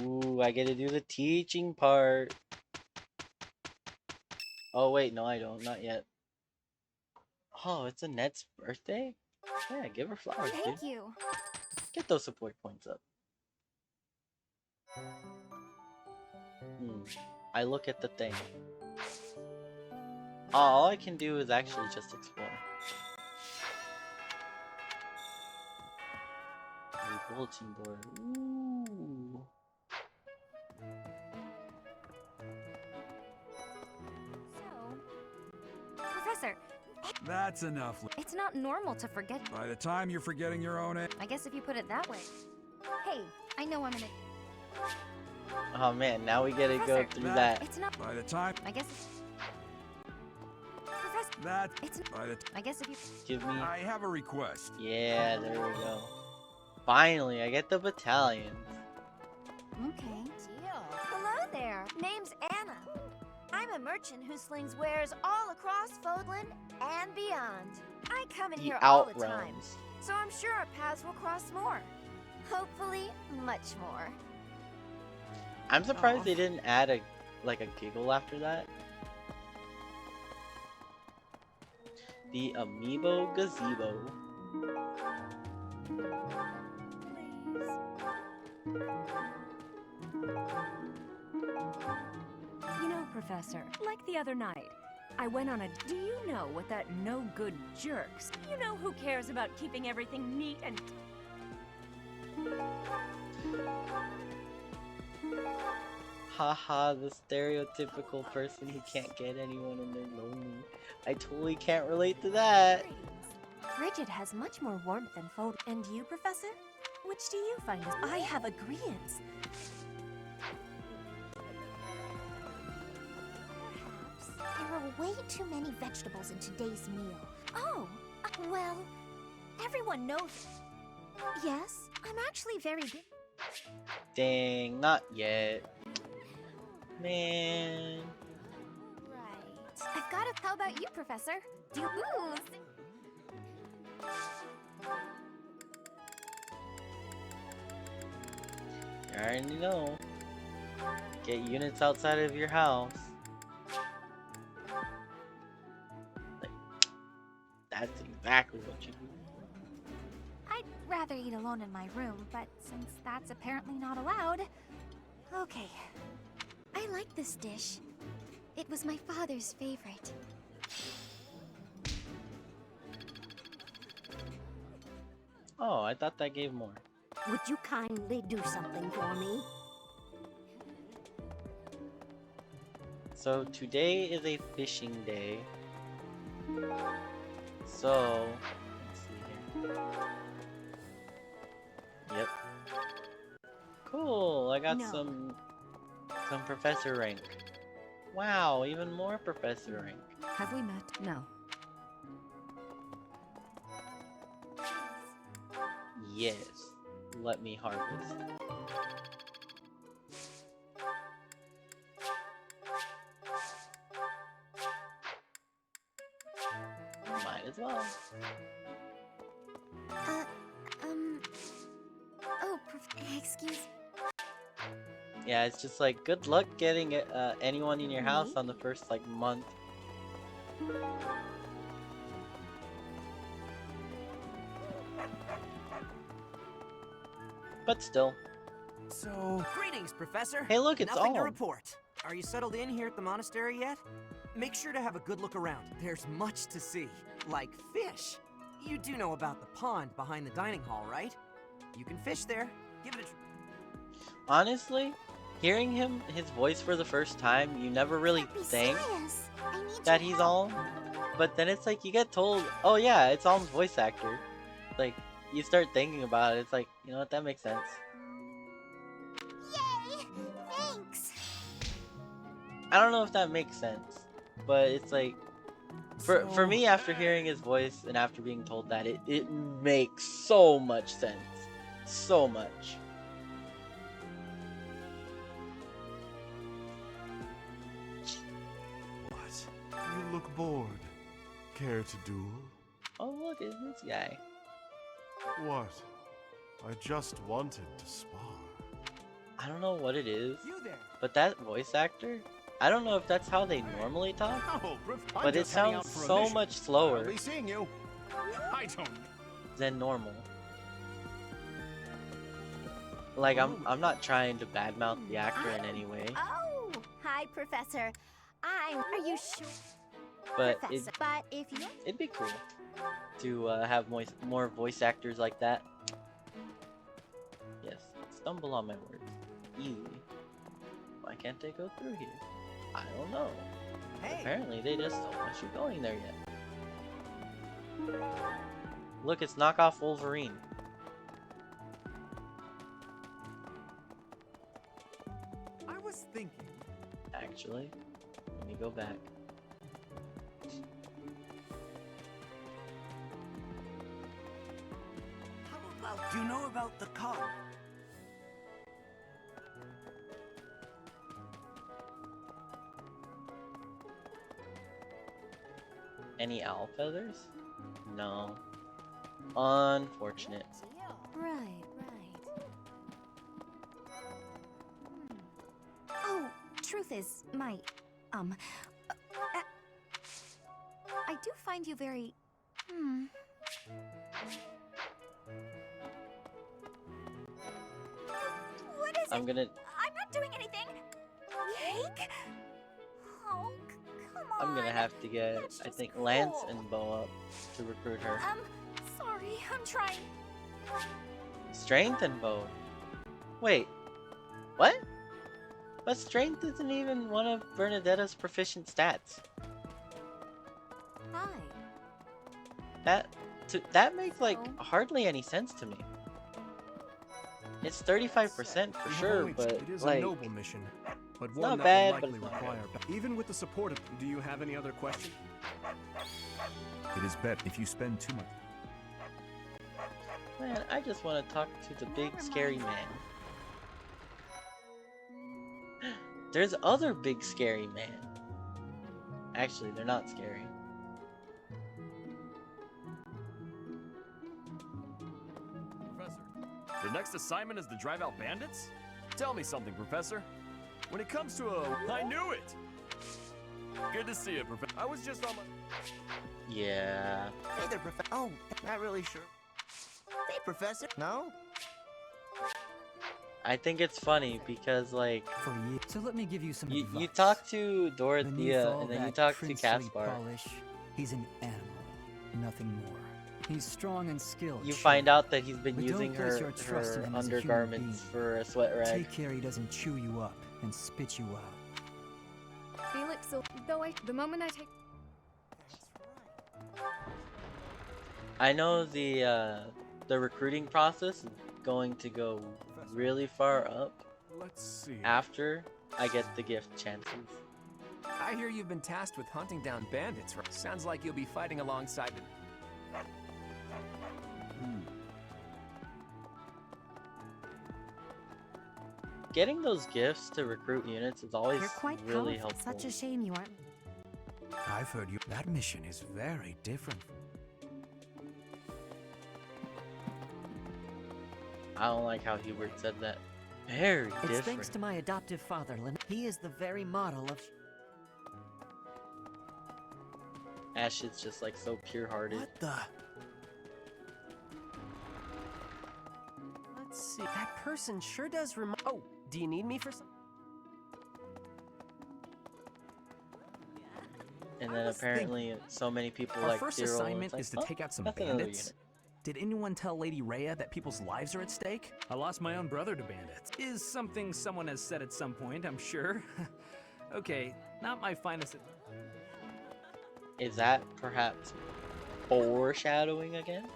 Ooh, I get to do the teaching part. Oh wait, no I don't, not yet. Oh, it's Annette's birthday? Yeah, give her flowers, dude. Thank you. Get those support points up. I look at the thing. All I can do is actually just explore. A bulletin board. Ooh. So, Professor, That's enough. it's not normal to forget. By the time you're forgetting your own I guess if you put it that way. Hey, I know I'm in it. Oh man, now we gotta go Professor, through that. It's not. By the time I guess. Professor. that, It's. by the I guess if you. Give me. I have a request. Yeah, there we go. Finally, I get the battalions. Okay. Hello there. Name's Anna. I'm a merchant who slings wares all across Fodland and beyond. I come in The here all the time, Outrealms. so I'm sure our paths will cross more. Hopefully, much more. I'm surprised they didn't add a giggle after that. The Amiibo Gazebo. You know, Professor, like the other night, I went on a. Do you know what that no-good jerks? You know who cares about keeping everything neat and. Haha, the stereotypical person who can't get anyone and they're lonely. I totally can't relate to that. Bridget has much more warmth than Fodland. And you, Professor? Which do you find? I have agreeance. There are way too many vegetables in today's meal. Oh, well, everyone knows. Yes, I'm actually very good. Dang, not yet. Man. Right. I've got a. How about you, Professor? Do you. Ooh. You already know. Get units outside of your house. Like, that's exactly what you do. I'd rather eat alone in my room, but since that's apparently not allowed. Okay. I like this dish. It was my father's favorite. Oh, I thought that gave more. Would you kindly do something for me? So today is a fishing day. So let's see here. Yep. Cool. I got No. some professor rank. Wow, even more professor rank. Have we met? No. Yes. Let me harvest. Might as well. Oh, excuse. Yeah, it's just like good luck getting anyone in your house on the first like month. But still. So, greetings, Professor. Hey, look, it's Nothing to Alm. report. Are you settled in here at the monastery yet? Make sure to have a good look around. There's much to see, like fish. You do know about the pond behind the dining hall, right? You can fish there. Give it a try. Honestly, hearing his voice for the first time, you never really think that he's Alm. But then it's like you get told, oh yeah, it's Alm's voice actor. Like, you start thinking about it, it's like, you know what, that makes sense. Yay! Thanks! I don't know if that makes sense, but it's like, for me, after hearing his voice and after being told that, it makes so much sense. So much. What? You look bored. Care to duel? Oh look, it's this guy. What? I just wanted to spar. I don't know what it is, You there. but that voice actor, I don't know if that's how they normally talk, Oh, but it sounds so much slower Be seeing you. I don't. than normal. Like, I'm not trying to badmouth the actor in any way, Oh, hi, Professor. Are you sure? but Professor, but if you. it'd be cool to have more voice actors like that. Yes, stumble on my words. Easily. Why can't they go through here? I don't know. Hey. Apparently they just don't want you going there yet. Look, it's knockoff Wolverine. Actually, let me go back. How about, do you know about the cog? Any owl feathers? No. Unfortunate. Right. Oh, truth is, I do find you very, What is I'm it? gonna I'm not doing anything. Cake? Oh, come on. I'm gonna have to get, That's I just think, Lance cruel. and Bo up to recruit her. Sorry, I'm trying. Strength and Bo. Wait, what? But strength isn't even one of Bernadetta's proficient stats. Hi. That makes like hardly any sense to me. It's 35% for sure, but it is like a noble mission, but it's one not that bad, will but likely it's not require. Even with the support of, do you have any other questions? It is better if you spend too much. Man, I just want to talk to the big scary man. There's other big scary man. Actually, they're not scary. Professor, the next assignment is to drive out bandits? Tell me something, Professor. When it comes to I knew it! Good to see you, Professor. I was just on my... Yeah. Hey there, Professor. Oh, not really sure. Hey, Professor. No? I think it's funny because like For you. So let me give you some you advice. talk to Beneath Dorothea all and then you that talk to princely Caspar. polish, he's an animal, nothing more. He's strong and skilled. You sure, find out that he's been but using don't place her, your trust in her him as a human undergarments being. for a sweat rag. Take care he doesn't chew you up and spit you out. Felix, the moment I take... I know the recruiting process is going to go really far up. Let's see. After I get the gift chances. I hear you've been tasked with hunting down bandits, right? Sounds like you'll be fighting alongside them. Getting those gifts to recruit units is always You're quite really powerful. helpful. Such a shame you aren't. I've heard you. That mission is very different. I don't like how Hubert said that. Very It's different. thanks to my adoptive father, Lynn. He is the very model of... Ash is just like so pure-hearted. What the... Let's see. That person sure does remind... Oh, do you need me for some... And then apparently so many people Our like first Cyril, assignment like, is to "Oh, take out some that's another bandits. unit." Did anyone tell Lady Rhea that people's lives are at stake? I lost my own brother to bandits. Is something someone has said at some point, I'm sure. Okay, not my finest... Is that perhaps foreshadowing again?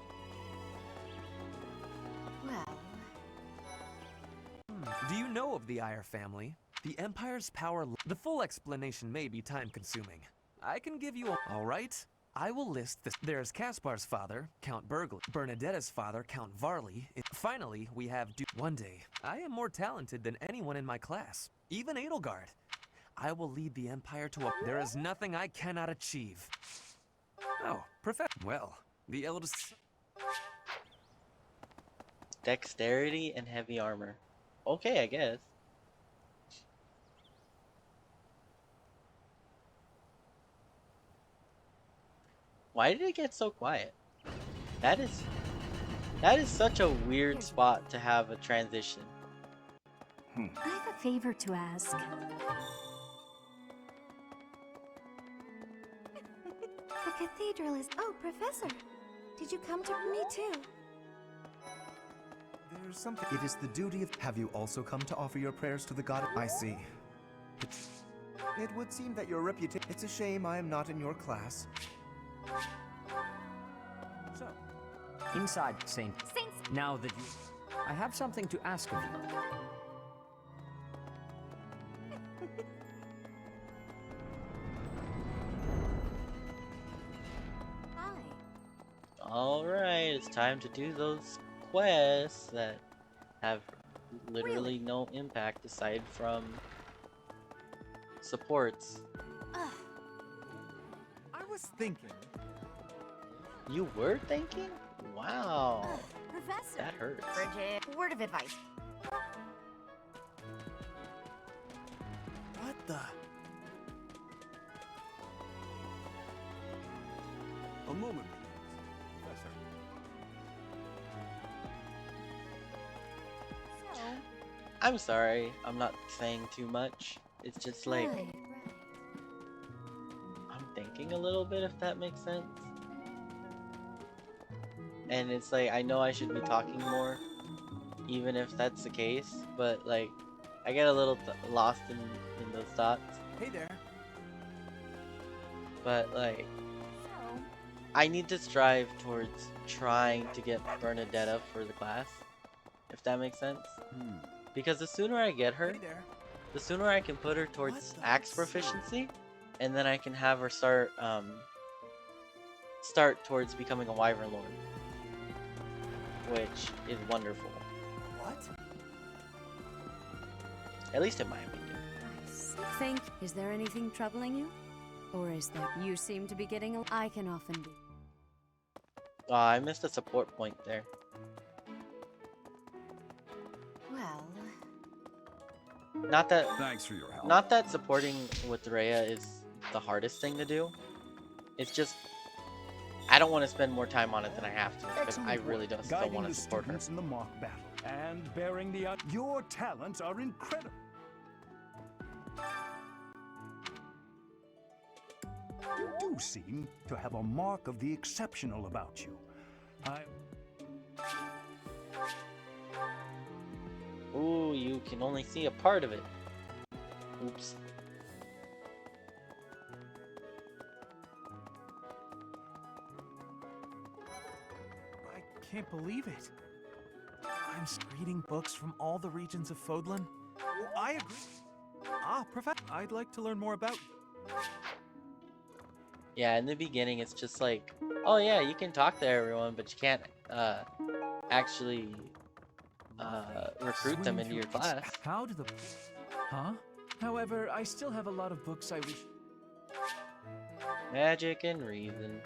Well... Do you know of the Ire family? The Empire's power... The full explanation may be time-consuming. I can give you a... All right? I will list this. There's Caspar's father, Count Burgley. Bernadetta's father, Count Varley. Finally, we have... One day, I am more talented than anyone in my class. Even Edelgard. I will lead the Empire to a... There is nothing I cannot achieve. Oh, Professor. Well, the eldest... Dexterity and heavy armor. Okay, I guess. Why did it get so quiet? That is such a weird spot to have a transition. I have a favor to ask. The cathedral is... Oh, Professor! Did you come to me too? There's something. It is the duty of... Have you also come to offer your prayers to the god? I see. It would seem that your reputation... It's a shame I am not in your class. So, inside, Saint. Saints! Now that you... I have something to ask of you. Alright, it's time to do those quests that have literally no impact aside from supports. I was thinking. You were thinking? Wow. Professor. That hurts. Bridget, word of advice. What the? A moment, please. Professor. So, I'm sorry, I'm not saying too much. It's just like, I'm thinking a little bit, if that makes sense. And it's like, I know I should be talking more, even if that's the case, but like, I get a little lost in those thoughts. Hey there. But like, so, I need to strive towards trying to get Bernadetta for the class, if that makes sense. Because the sooner I get her, Hey there. the sooner I can put her towards axe proficiency, and then I can have her start towards becoming a Wyvern Lord, which is wonderful. What? At least in my opinion. Think, is there anything troubling you? Or is that you seem to be getting I can often be. Oh, I missed a support point there. Well, Not that. Thanks for your help. Not that supporting with Rhea is the hardest thing to do. It's just I don't want to spend more time on it than I have to, because I really just don't Guiding want the to support her. students in the mock battle and bearing the your talents are incredible. You do seem to have a mark of the exceptional about you. Ooh, you can only see a part of it. Oops. I can't believe it. I'm reading books from all the regions of Fodlan. Well, I agree. Ah, Professor, I'd like to learn more about you. Yeah, in the beginning it's just like, oh yeah, you can talk to everyone, but you can't actually recruit them into your class. How do the... Huh? However, I still have a lot of books I wish... Magic and reason.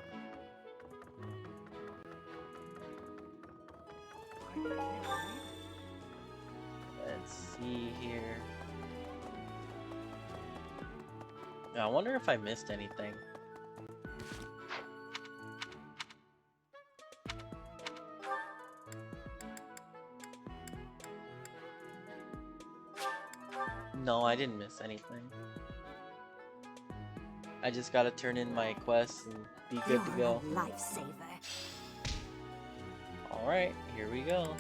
Let's see here. Now, I wonder if I missed anything. No, I didn't miss anything. I just gotta turn in my quests and be good to go. Lifesaver. Alright, here we go.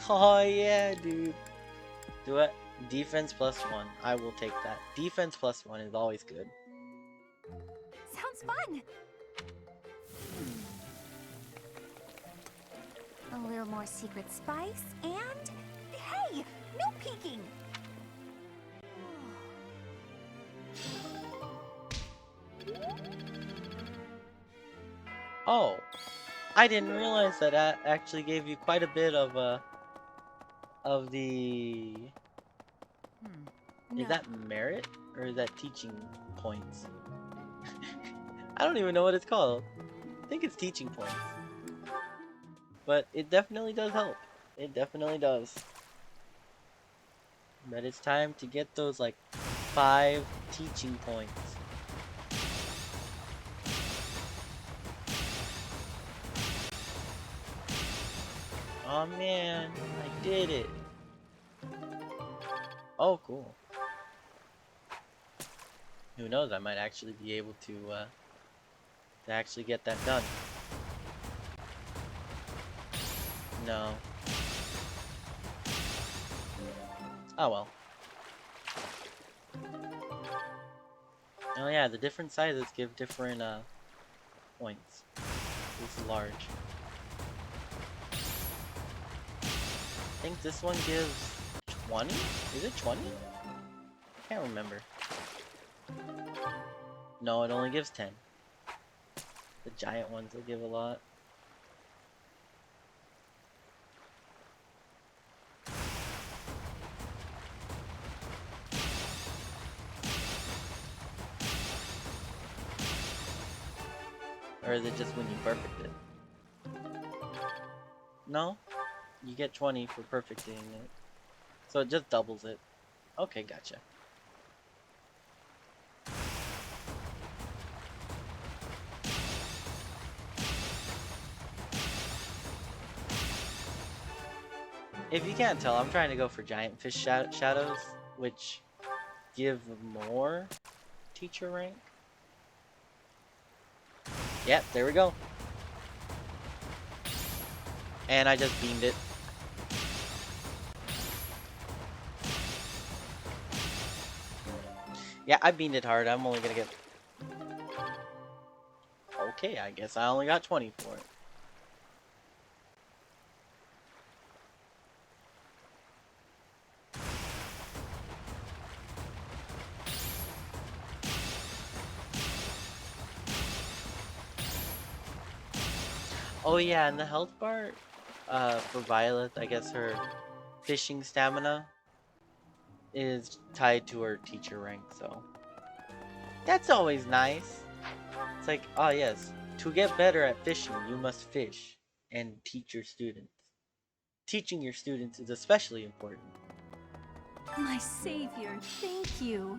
Oh yeah, dude. Do it. Defense +1. I will take that. Defense +1 is always good. Sounds fun! A little more secret spice, and... Hey! No peeking! Oh, I didn't realize that actually gave you quite a bit of the... No. Is that merit? Or is that teaching points? I don't even know what it's called. I think it's teaching points. But it definitely does help. It definitely does. But it's time to get those like 5 teaching points. Oh man, I did it. Oh, cool. Who knows, I might actually be able to actually get that done. No. Oh well. Oh yeah, the different sizes give different points. This is large. I think this one gives 20? Is it 20? I can't remember. No, it only gives 10. The giant ones will give a lot. Or is it just when you perfect it? No? You get 20 for perfecting it. So it just doubles it. Okay, gotcha. If you can't tell, I'm trying to go for giant fish shadows, which give more teacher rank. Yep, there we go. And I just beamed it. Yeah, I beamed it hard. I'm only gonna get... Okay, I guess I only got 20 for it. Oh yeah, and the health bar for Violet, I guess her fishing stamina is tied to her teacher rank, so that's always nice. It's like, oh yes, to get better at fishing, you must fish and teach your students. Teaching your students is especially important. My savior, thank you.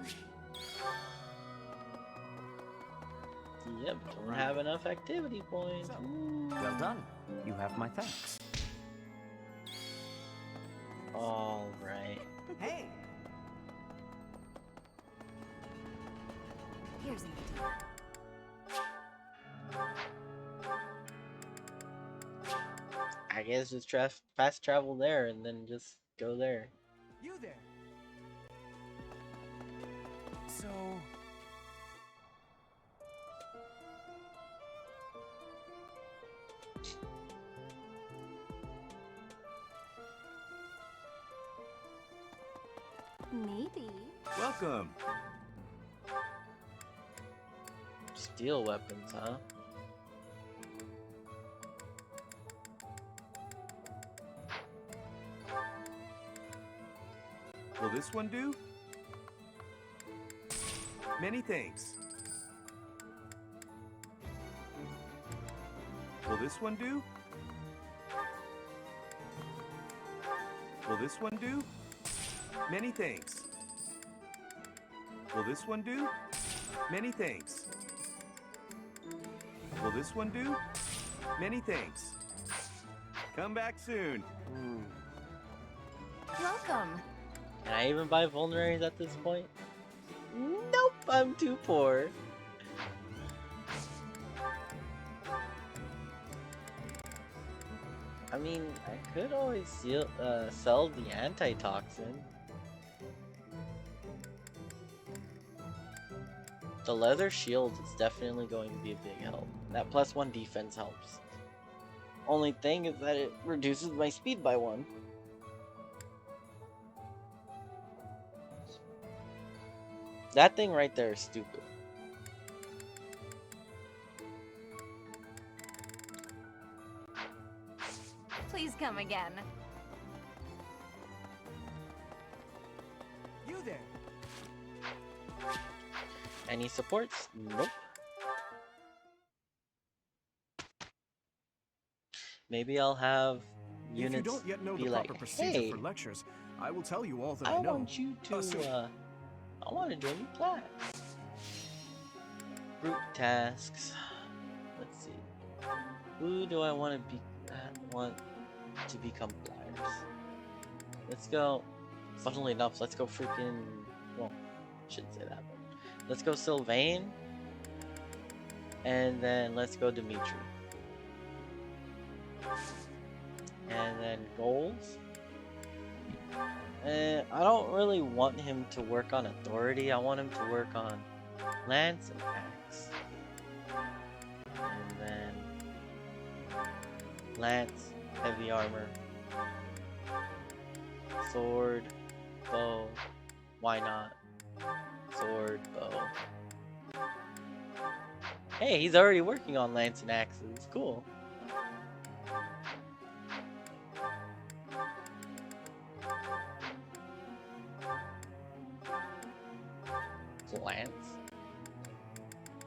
Yep, don't have enough activity points. Well done. You have my thanks. Alright. Hey! Here's an I guess just fast travel there and then just go there. You there! So... Maybe. Welcome. Steel weapons, huh? Will this one do? Many thanks. Will this one do? Will this one do? Many thanks. Will this one do? Many thanks. Will this one do? Many thanks. Come back soon. Welcome. Can I even buy vulneraries at this point? Nope, I'm too poor. I mean, I could always sell the antitoxin. The leather shield is definitely going to be a big help. That +1 defense helps. Only thing is that it reduces my speed by 1. That thing right there is stupid. Please come again. You there! Any supports? Nope. Maybe I'll have units If you don't yet know be the like, proper procedure hey, for lectures, I will tell you all that I I know. want you to, I want to join your class. Group tasks. Let's see. Who do I want to become flyers? Let's go. Funnily enough, let's go freaking. Well, shouldn't say that, but let's go Sylvain. And then let's go Dimitri. And then goals. I don't really want him to work on authority. I want him to work on lance and axe. And then lance, heavy armor, sword, bow. Why not? Sword, bow. Hey, he's already working on lance and axes. Cool. Lance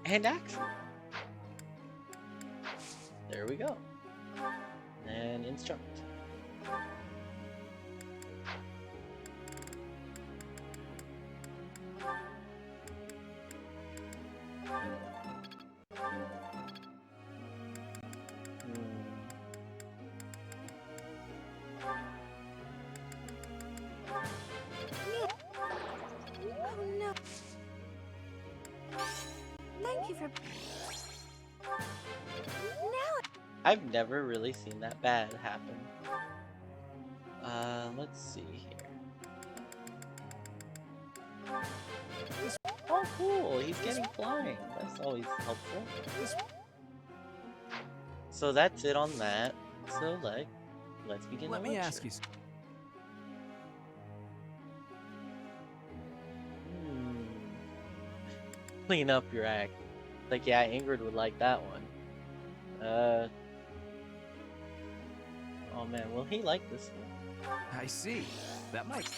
and axe. There we go. And instruct. Oh no. Thank you for... Now... I've never really seen that bad happen. Let's see here. Oh, cool! He's getting flying. That's always helpful. So that's it on that. So let's begin. Let me ask you. Clean up your act. Like, yeah, Ingrid would like that one. Oh man, will he like this one? I see. That might.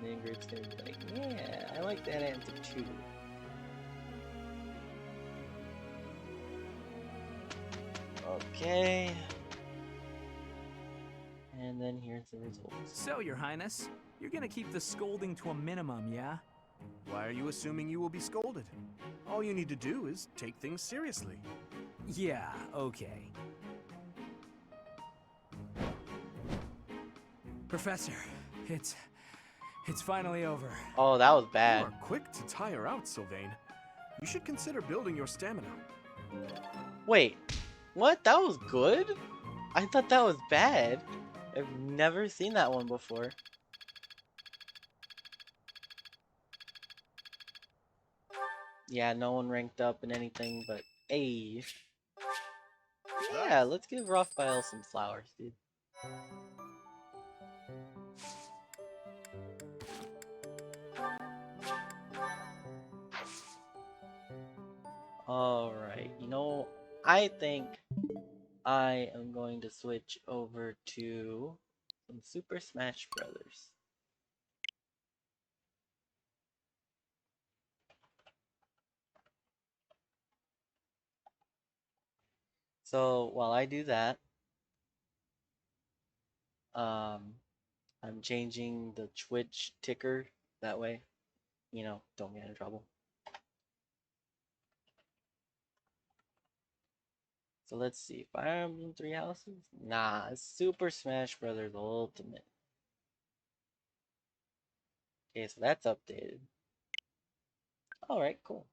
And Ingrid's gonna be like, yeah, I like that answer too. Okay. And then here's the results. So, Your Highness, you're gonna keep the scolding to a minimum, yeah? Why are you assuming you will be scolded? All you need to do is take things seriously. Yeah, okay. Professor, it's finally over. Oh, that was bad. You are quick to tire out, Sylvain. You should consider building your stamina. Wait, what? That was good? I thought that was bad. I've never seen that one before. Yeah, no one ranked up in anything but A. Yeah, let's give Raphael some flowers, dude. Alright, you know, I think I am going to switch over to some Super Smash Brothers. So while I do that, I'm changing the Twitch ticker that way, you know, don't get in trouble. So let's see, Fire Emblem Three Houses? Nah, it's Super Smash Brothers Ultimate. Okay, so that's updated. Alright, cool.